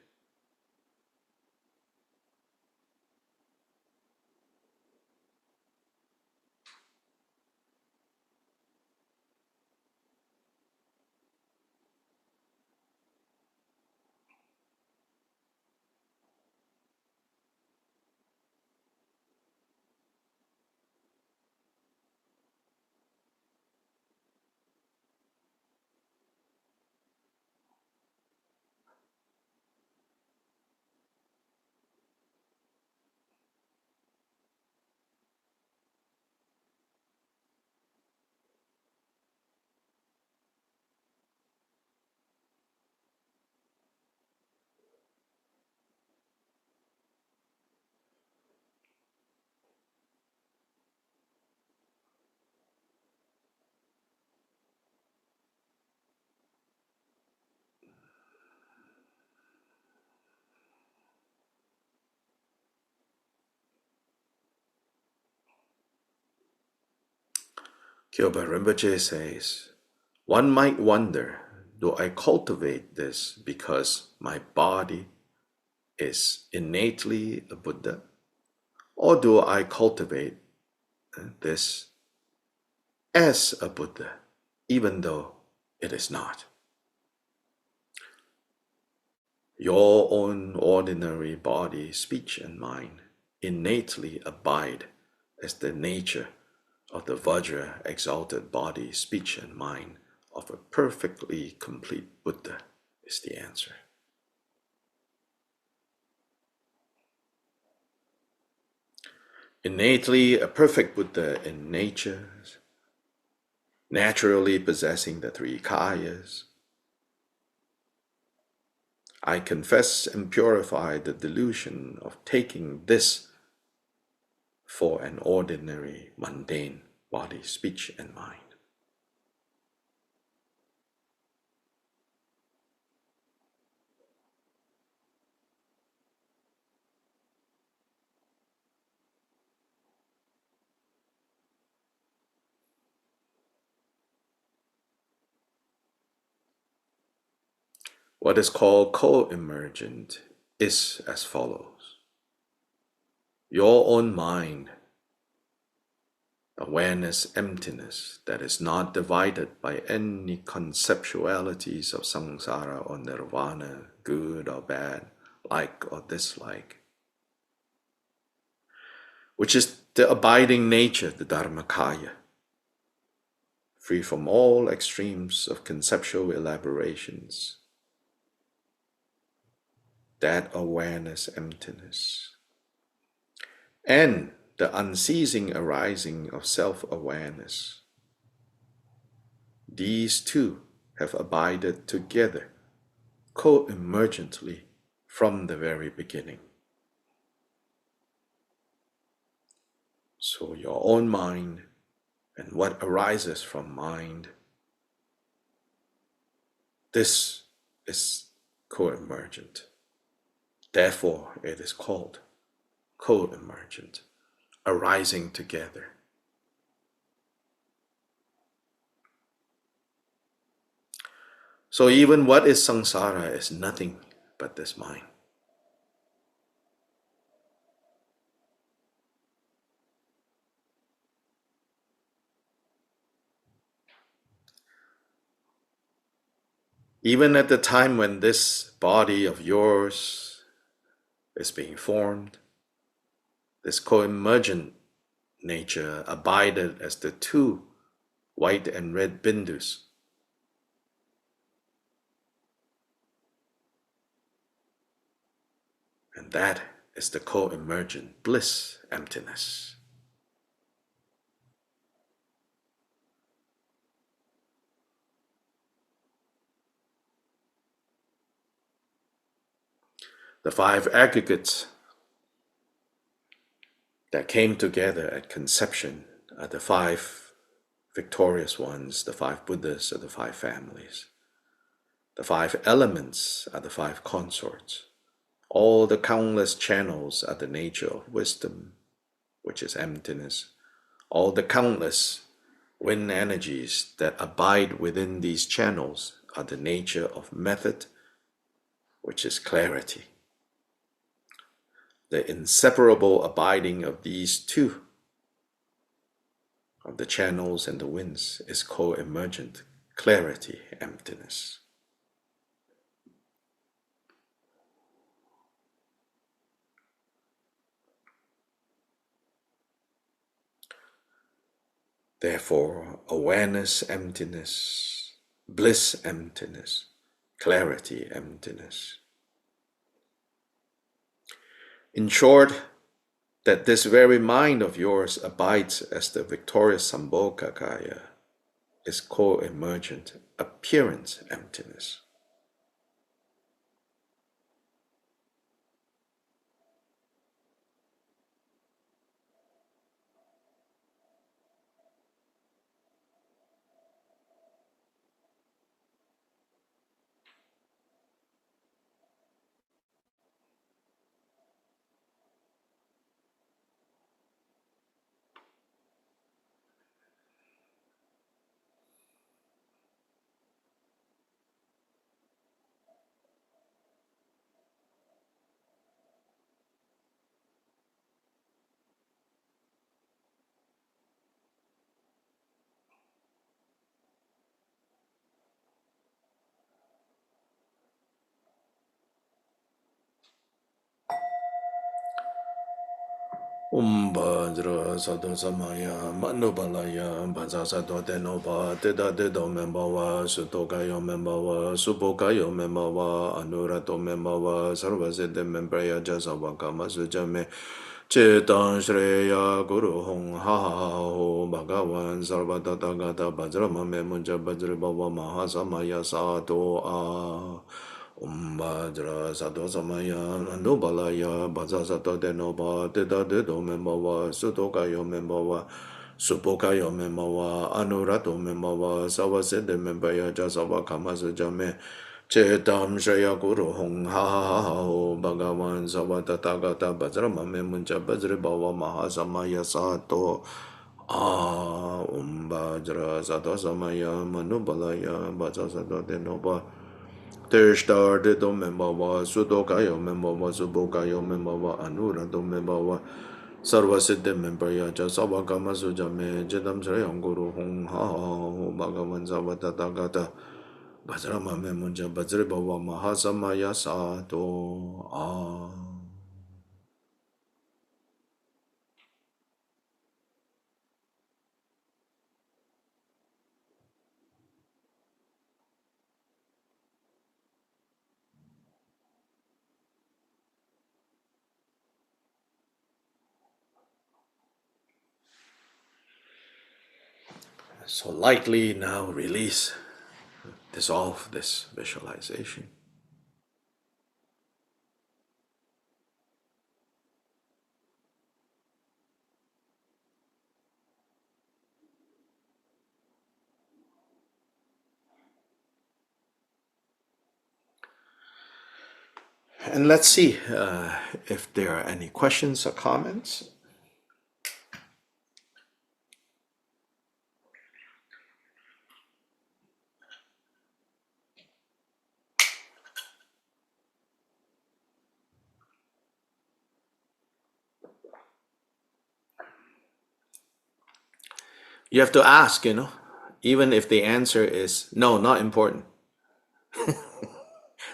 Kyoba Rinpoche says, one might wonder, do I cultivate this because my body is innately a Buddha? Or do I cultivate this as a Buddha, even though it is not? Your own ordinary body, speech, and mind innately abide as the nature of the Vajra exalted body, speech, and mind of a perfectly complete Buddha, is the answer. Innately a perfect Buddha in nature, naturally possessing the three kayas, I confess and purify the delusion of taking this for an ordinary, mundane body, speech, and mind. What is called co-emergent is as follows. Your own mind, awareness, emptiness that is not divided by any conceptualities of samsara or nirvana, good or bad, like or dislike, which is the abiding nature, the Dharmakaya, free from all extremes of conceptual elaborations, that awareness, emptiness, and the unceasing arising of self-awareness. These two have abided together, co-emergently from the very beginning. So your own mind and what arises from mind, this is co-emergent. Therefore, it is called co-emergent, arising together. So even what is samsara is nothing but this mind. Even at the time when this body of yours is being formed, this co-emergent nature abided as the two white and red bindus. And that is the co-emergent bliss emptiness. The five aggregates that came together at conception are the five victorious ones, the five Buddhas are the five families. The five elements are the five consorts. All the countless channels are the nature of wisdom, which is emptiness. All the countless wind energies that abide within these channels are the nature of method, which is clarity. The inseparable abiding of these two, of the channels and the winds, is co-emergent clarity, emptiness. Therefore, awareness, emptiness, bliss, emptiness, clarity, emptiness. In short, that this very mind of yours abides as the victorious Sambhogakaya is co-emergent appearance emptiness. Bhadra Sadhu Samaya Manubalaya Bhaja Sadhu Denova Teda Dedo Membawa Sutokayo Membawa Supokayo Membawa Anurato Membawa Sarvasede Membraya Jasavakama Sujame Chetan Shreya Guru Hong Ha Ha Ho Bhagavan Sarvata Tagata Bhajra Mame Munja Bhajri Bhava Mahasamaya Sato A Bhadra Sato Samaya Anubalaya Bhaja Sato Denoba Teda Dedo Membawa Sutokayo Membawa Supokayo Membawa Anurato Membawa Savasede Membaya Jasava Kamasujame Chetam Shreya Guru Hong Ha Ha Ha Ho Bhagavan Savata Tagata Bhajra Mame Muncha Bhajri Bhava Mahasamaya Sato Bhadra Sato Samaya Manubalaya Bhaja Sato Denoba Teshtar de do membawa, sudokayo membawa, subokayo membawa, anura do membawa, sarva siddhi membaya, jasava kama sujame, jedam srayam guru hong ha ho, bhagavan savata tagata, bhajrama memunja, bhajri bhava mahasamaya sato a. So lightly now release, dissolve this visualization. And let's see if there are any questions or comments. You have to ask, even if the answer is no, not important.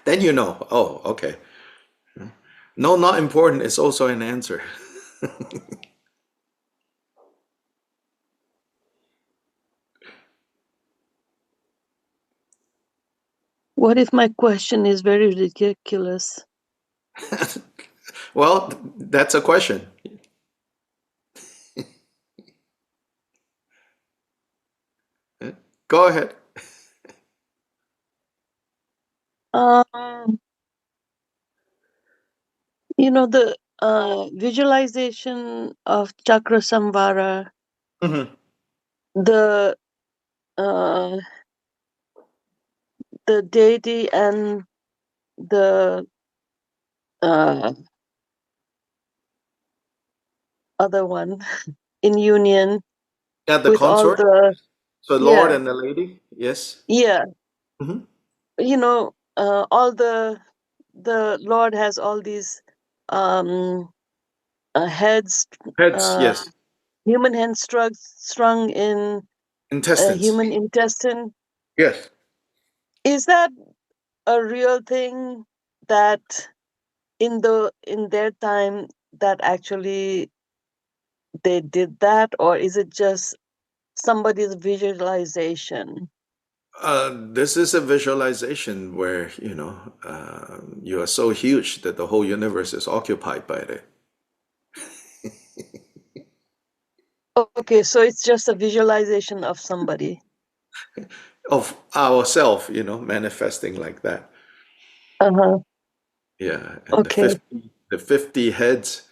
Then you know, oh, okay. No, not important is also an answer. What if my question is very ridiculous? Well, that's a question. Go ahead. Um, the visualization of chakra samvara, Mhm. the uh, the deity and the uh, other one in union Yeah, the with all consort. the So Lord yeah and the lady. Yes. yeah Hmm. all the Lord has all these um heads, Heads. uh Yes. human hands strung in a Intestines. human intestine. Yes. Is that a real thing that in their time that actually they did that, or is it just somebody's visualization? This is a visualization where you are so huge that the whole universe is occupied by it. Okay, so it's just a visualization of somebody. Of ourself, manifesting like that. Uh-huh. Yeah, and the Okay. 50 heads,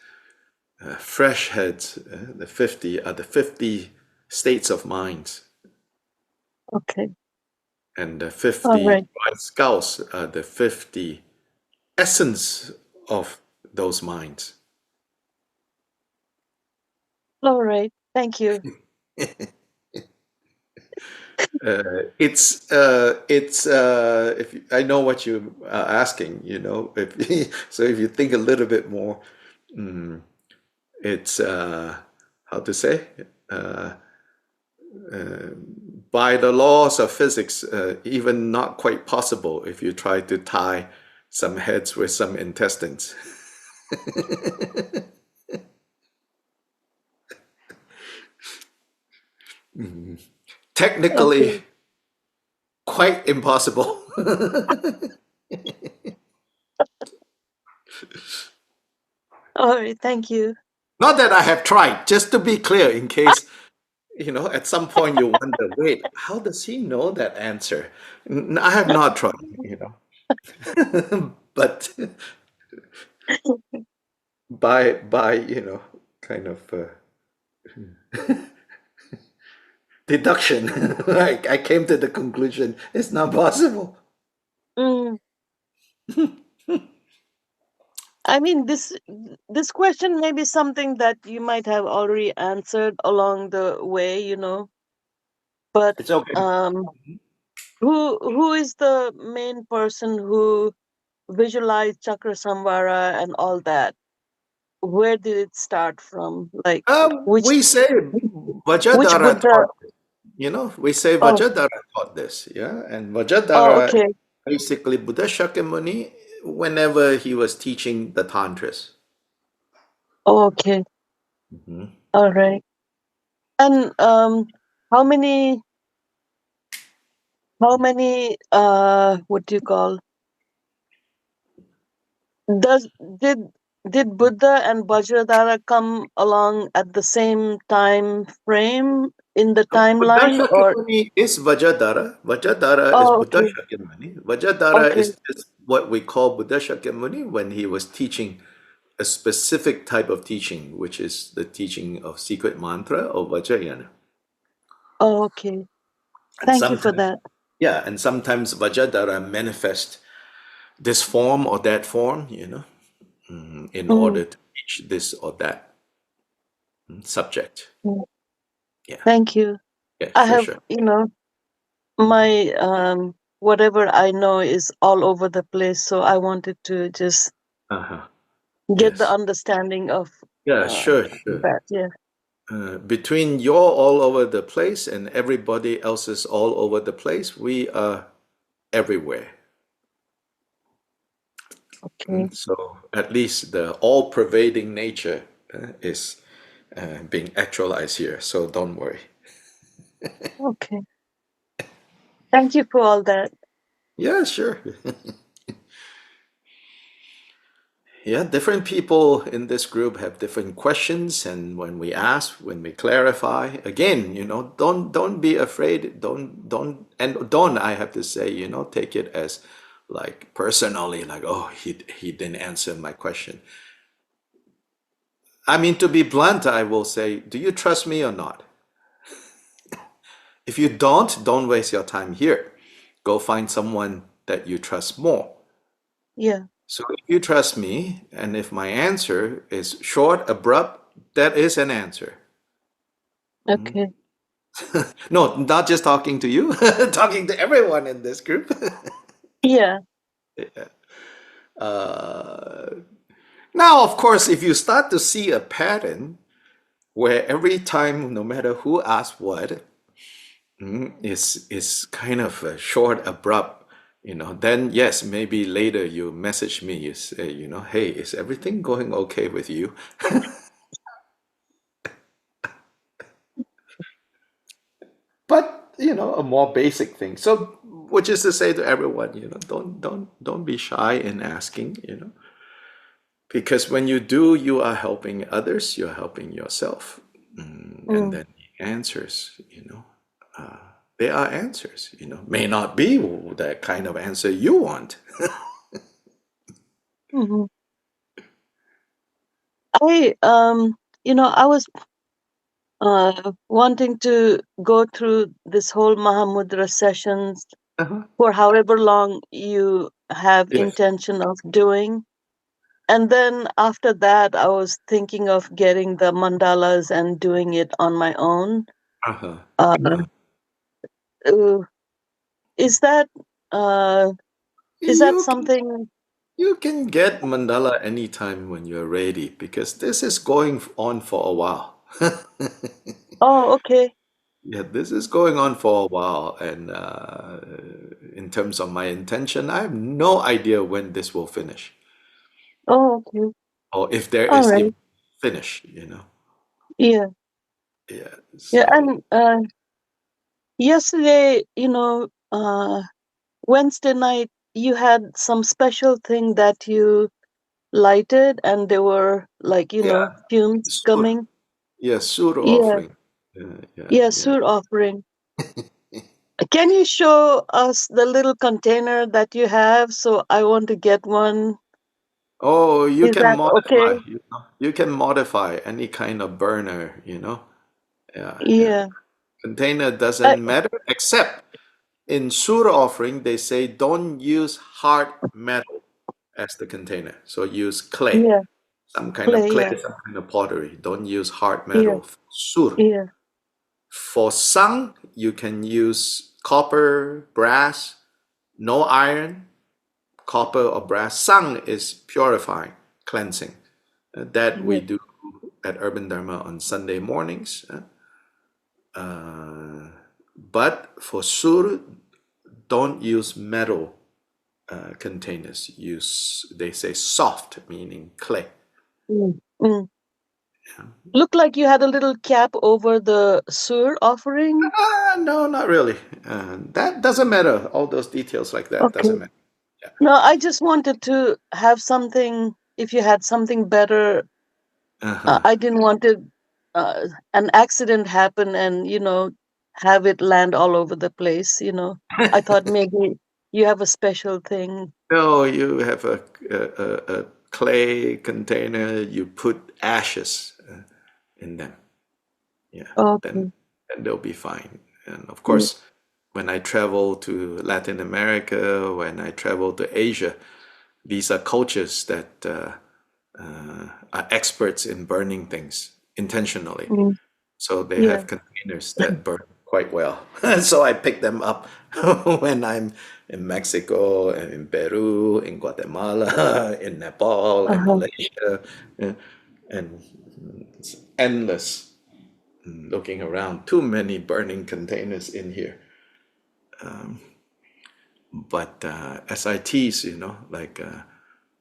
fresh heads, the 50 are the 50 states of minds, Okay. and the All 50 right. bright scouts are the 50 essence of those minds. All right. Thank you. If I know what you are asking, if so if you think a little bit more, mm, it's how to say, uh, by the laws of physics, even not quite possible if you try to tie some heads with some intestines. Technically, Okay. quite impossible. All right. Thank you. Not that I have tried, just to be clear, in case, at some point you wonder, wait, how does he know that answer? I have not tried. But by kind of deduction, I came to the conclusion it's not possible. Mm, I mean, this question may be something that you might have already answered along the way, but It's okay. who is the main person who visualized chakra samvara and all that? Where did it start from? Like which We say which Vajradhara Buddha? taught we say Oh, Vajradhara taught this, yeah, and oh, Vajradhara is okay, basically Buddha Shakyamuni whenever he was teaching the tantras. oh, okay, Mhm. all right. And how many what do you call does did Buddha and Vajradhara come along at the same time frame in the Buddha timeline, or Shakyamuni is Vajradhara. Vajradhara is oh, Buddha okay, Shakyamuni. Vajradhara okay, is what we call Buddha Shakyamuni when he was teaching a specific type of teaching, which is the teaching of secret mantra or Vajrayana. oh, okay. And Thank you for sometimes, that. yeah, and sometimes Vajradhara manifest this form or that form, in Mm, order to teach this or that subject. mm, Yeah, thank you. yeah, I for have, sure. Mhm. my whatever I know is all over the place, so I wanted to just Uh-huh. get the Yes. understanding of Yeah, uh, sure, sure. that. Yeah. Between you're all over the place and everybody else is all over the place, we are everywhere. Okay. So at least the all-pervading nature is being actualized here. So don't worry. Okay. Thank you for all that. Yeah, sure. Yeah, different people in this group have different questions, and when we ask, when we clarify, again, don't be afraid. Don't I have to say, take it as like personally, like, oh, he didn't answer my question. I mean, to be blunt, I will say, do you trust me or not? If you don't waste your time here. Go find someone that you trust more. Yeah. So if you trust me, and if my answer is short, abrupt, that is an answer. Mm. Okay. No, not just talking to you, talking to everyone in this group. Yeah. uh, Now, of course, if you start to see a pattern where every time, no matter who asks what, is kind of short, abrupt, then yes, maybe later you message me, you say, hey, is everything going okay with you? But a more basic thing. So, which is to say to everyone, don't be shy in asking, because when you do, you are helping others, you're helping yourself. And Mm. then the answers, uh, they are answers, may not be the kind of answer you want. Hmm. I I was wanting to go through this whole Mahamudra sessions Uh-huh. for however long you have Yes. intention of doing. And then after that, I was thinking of getting the mandalas and doing it on my own. Uh-huh. Uh, Uh-huh. uh, is that uh, is that You can something? you can get mandala anytime when you're ready because this is going on for a while. Oh, okay. Yeah, this is going on for a while, and in terms of my intention, I have no idea when this will finish, Oh, okay. or if there All is right. even finish. Yeah. Yeah, Yeah. so And yesterday, Wednesday night, you had some special thing that you lighted, and there were like, yeah, fumes sur, coming. yeah, sur Yeah. offering. Yeah, Yeah. yeah. Sur offering. Can you show us the little container that you have? So I want to get one. Oh, you Is can that okay? modify, you can modify any kind of burner. Yeah, yeah. Yeah. Container I, doesn't matter, except in Surah offering, they say don't use hard metal as the container. So use clay, yeah. some kind of Clay. clay, Yeah. some kind of pottery. Don't use hard Yeah. metal for Sur. Yeah. For Sang, you can use copper, brass, no iron, copper or brass. Sang is purifying, cleansing. That we Yeah. do at Urban Dharma on Sunday mornings. But for Sur, don't use metal containers. Use, they say, soft, meaning clay. Mm. Mm. Looked like you had a little cap over the sur offering. No, not really. That doesn't matter. All those details like that doesn't Okay. matter. Yeah. No, I just wanted to have something. If you had something better, Uh-huh. I didn't want to an accident happen and have it land all over the place. I thought maybe you have a special thing. No, you have a clay container. You put ashes in them. Yeah, then Okay. then they'll be fine. And of Yeah. course, when I travel to Latin America, when I travel to Asia, these are cultures that are experts in burning things intentionally. Mm. So they Yeah. have containers that burn quite well. So I pick them up when I'm in Mexico and in Peru, in Guatemala, in Nepal, in Uh-huh. Malaysia, uh, and it's endless looking around. Too many burning containers in here. But as I tease, like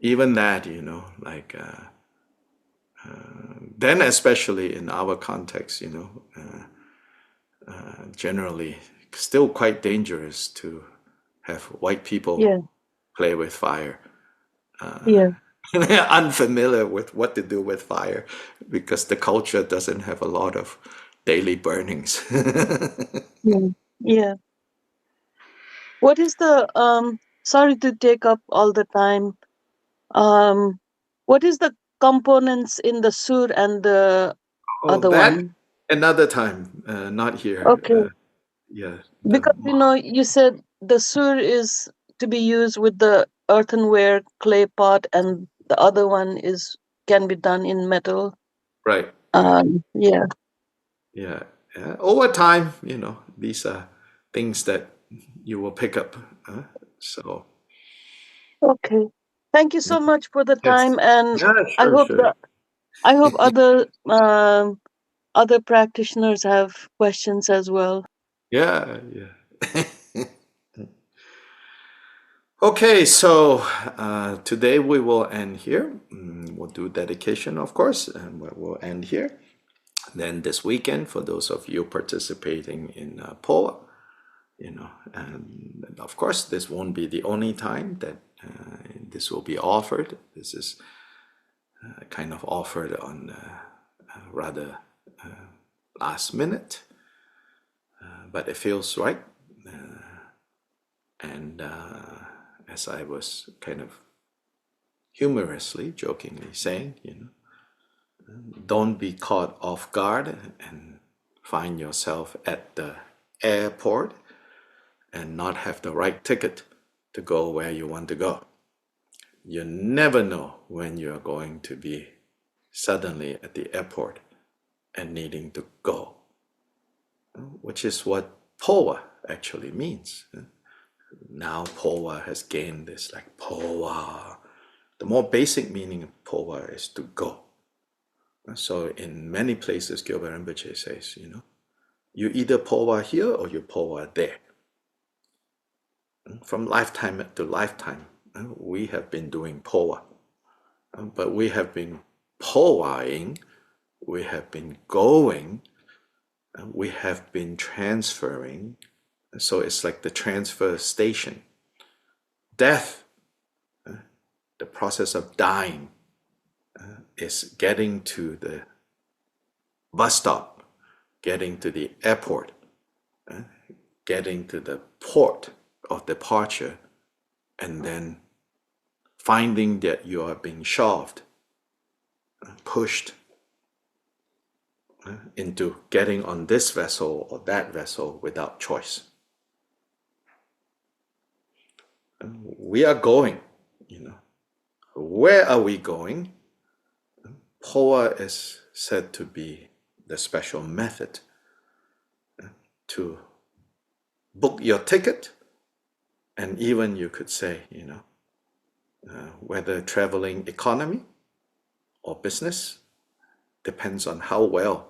even that, like then especially in our context, generally still quite dangerous to have white people Yeah. play with fire. Yeah. Unfamiliar with what to do with fire because the culture doesn't have a lot of daily burnings. Yeah. Yeah. What is the sorry to take up all the time. Um what is the components in the sur and the Oh, other that one? another time, not here. Okay. Yeah, Because you said the sur is to be used with the earthenware clay pot, and the other one is can be done in metal. right, right. Yeah. Yeah, yeah. Over time, these are things that you will pick up. So Okay. Thank you so much for the yes, time, and yeah, I sure, hope sure. other practitioners have questions as well. Yeah, yeah. Okay, so today we will end here. We'll do dedication, of course, and we'll end here. Then this weekend, for those of you participating in POA, and of course, this won't be the only time that this will be offered. This is kind of offered on rather last minute, but it feels right. And as I was kind of humorously, jokingly saying, don't be caught off guard and find yourself at the airport and not have the right ticket to go where you want to go. You never know when you're going to be suddenly at the airport and needing to go, which is what POA actually means. Now POA has gained this like POA. The more basic meaning of POA is to go. So in many places, Gilbert Rinpoche says, you either POA here or you POA there. From lifetime to lifetime, we have been doing POA. But we have been POAing, we have been going, we have been transferring. So it's like the transfer station. Death, the process of dying, is getting to the bus stop, getting to the airport, getting to the port of departure, and then finding that you are being shoved, pushed into getting on this vessel or that vessel without choice. We are going, Where are we going? POA is said to be the special method to book your ticket, and even you could say, whether traveling economy or business depends on how well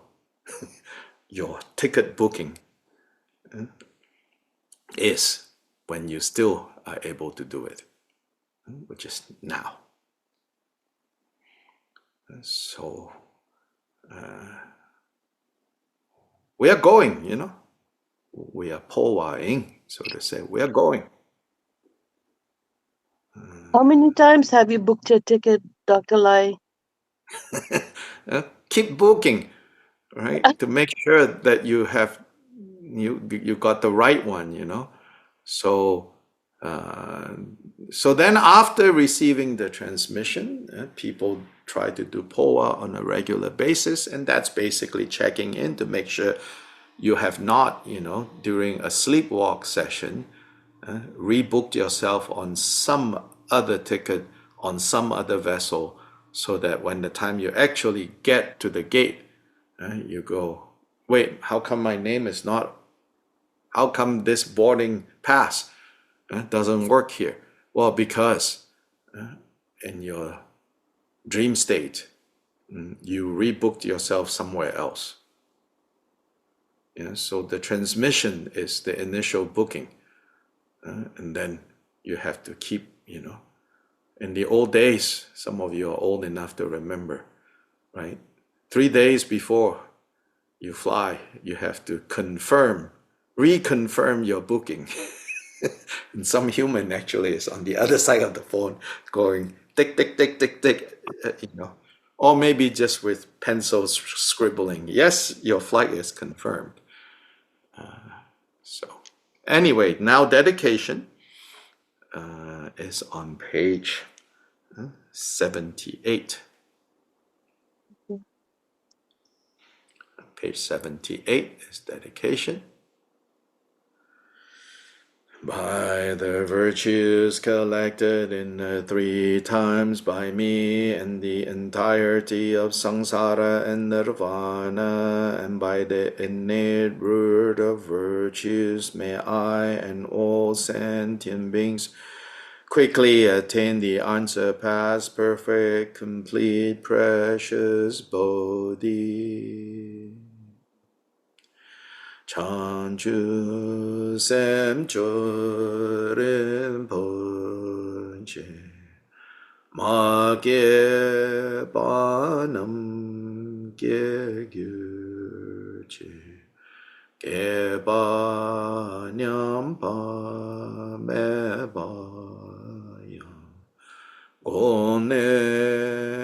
your ticket booking is when you still are able to do it, which is now. So we are going, we are POAing, so to say. We are going. How many times have you booked your ticket, Dr. Lai? Keep booking, right? To make sure that you got the right one. So so then after receiving the transmission, people try to do POA on a regular basis, and that's basically checking in to make sure you have not, during a sleepwalk session, rebooked yourself on some other ticket on some other vessel, so that when the time you actually get to the gate, you go, wait, how come my name is not, how come this boarding pass doesn't work here? Well, because in your dream state, you rebooked yourself somewhere else. So the transmission is the initial booking, and then you have to keep, in the old days, some of you are old enough to remember, right? 3 days before you fly, you have to reconfirm your booking. And some human actually is on the other side of the phone going tick, tick, tick, tick, tick, or maybe just with pencils scribbling, yes, your flight is confirmed. So anyway, now dedication is on page 78. Page 78 is dedication. By the virtues collected in 3 times by me and the entirety of samsara and nirvana, and by the innate root of virtues, may I and all sentient beings quickly attain the unsurpassed, perfect, complete, precious Bodhi. Chanchu sem chorin ponche ma ge ba nam ge gyu che ge ba nyam pa me ba yang go ne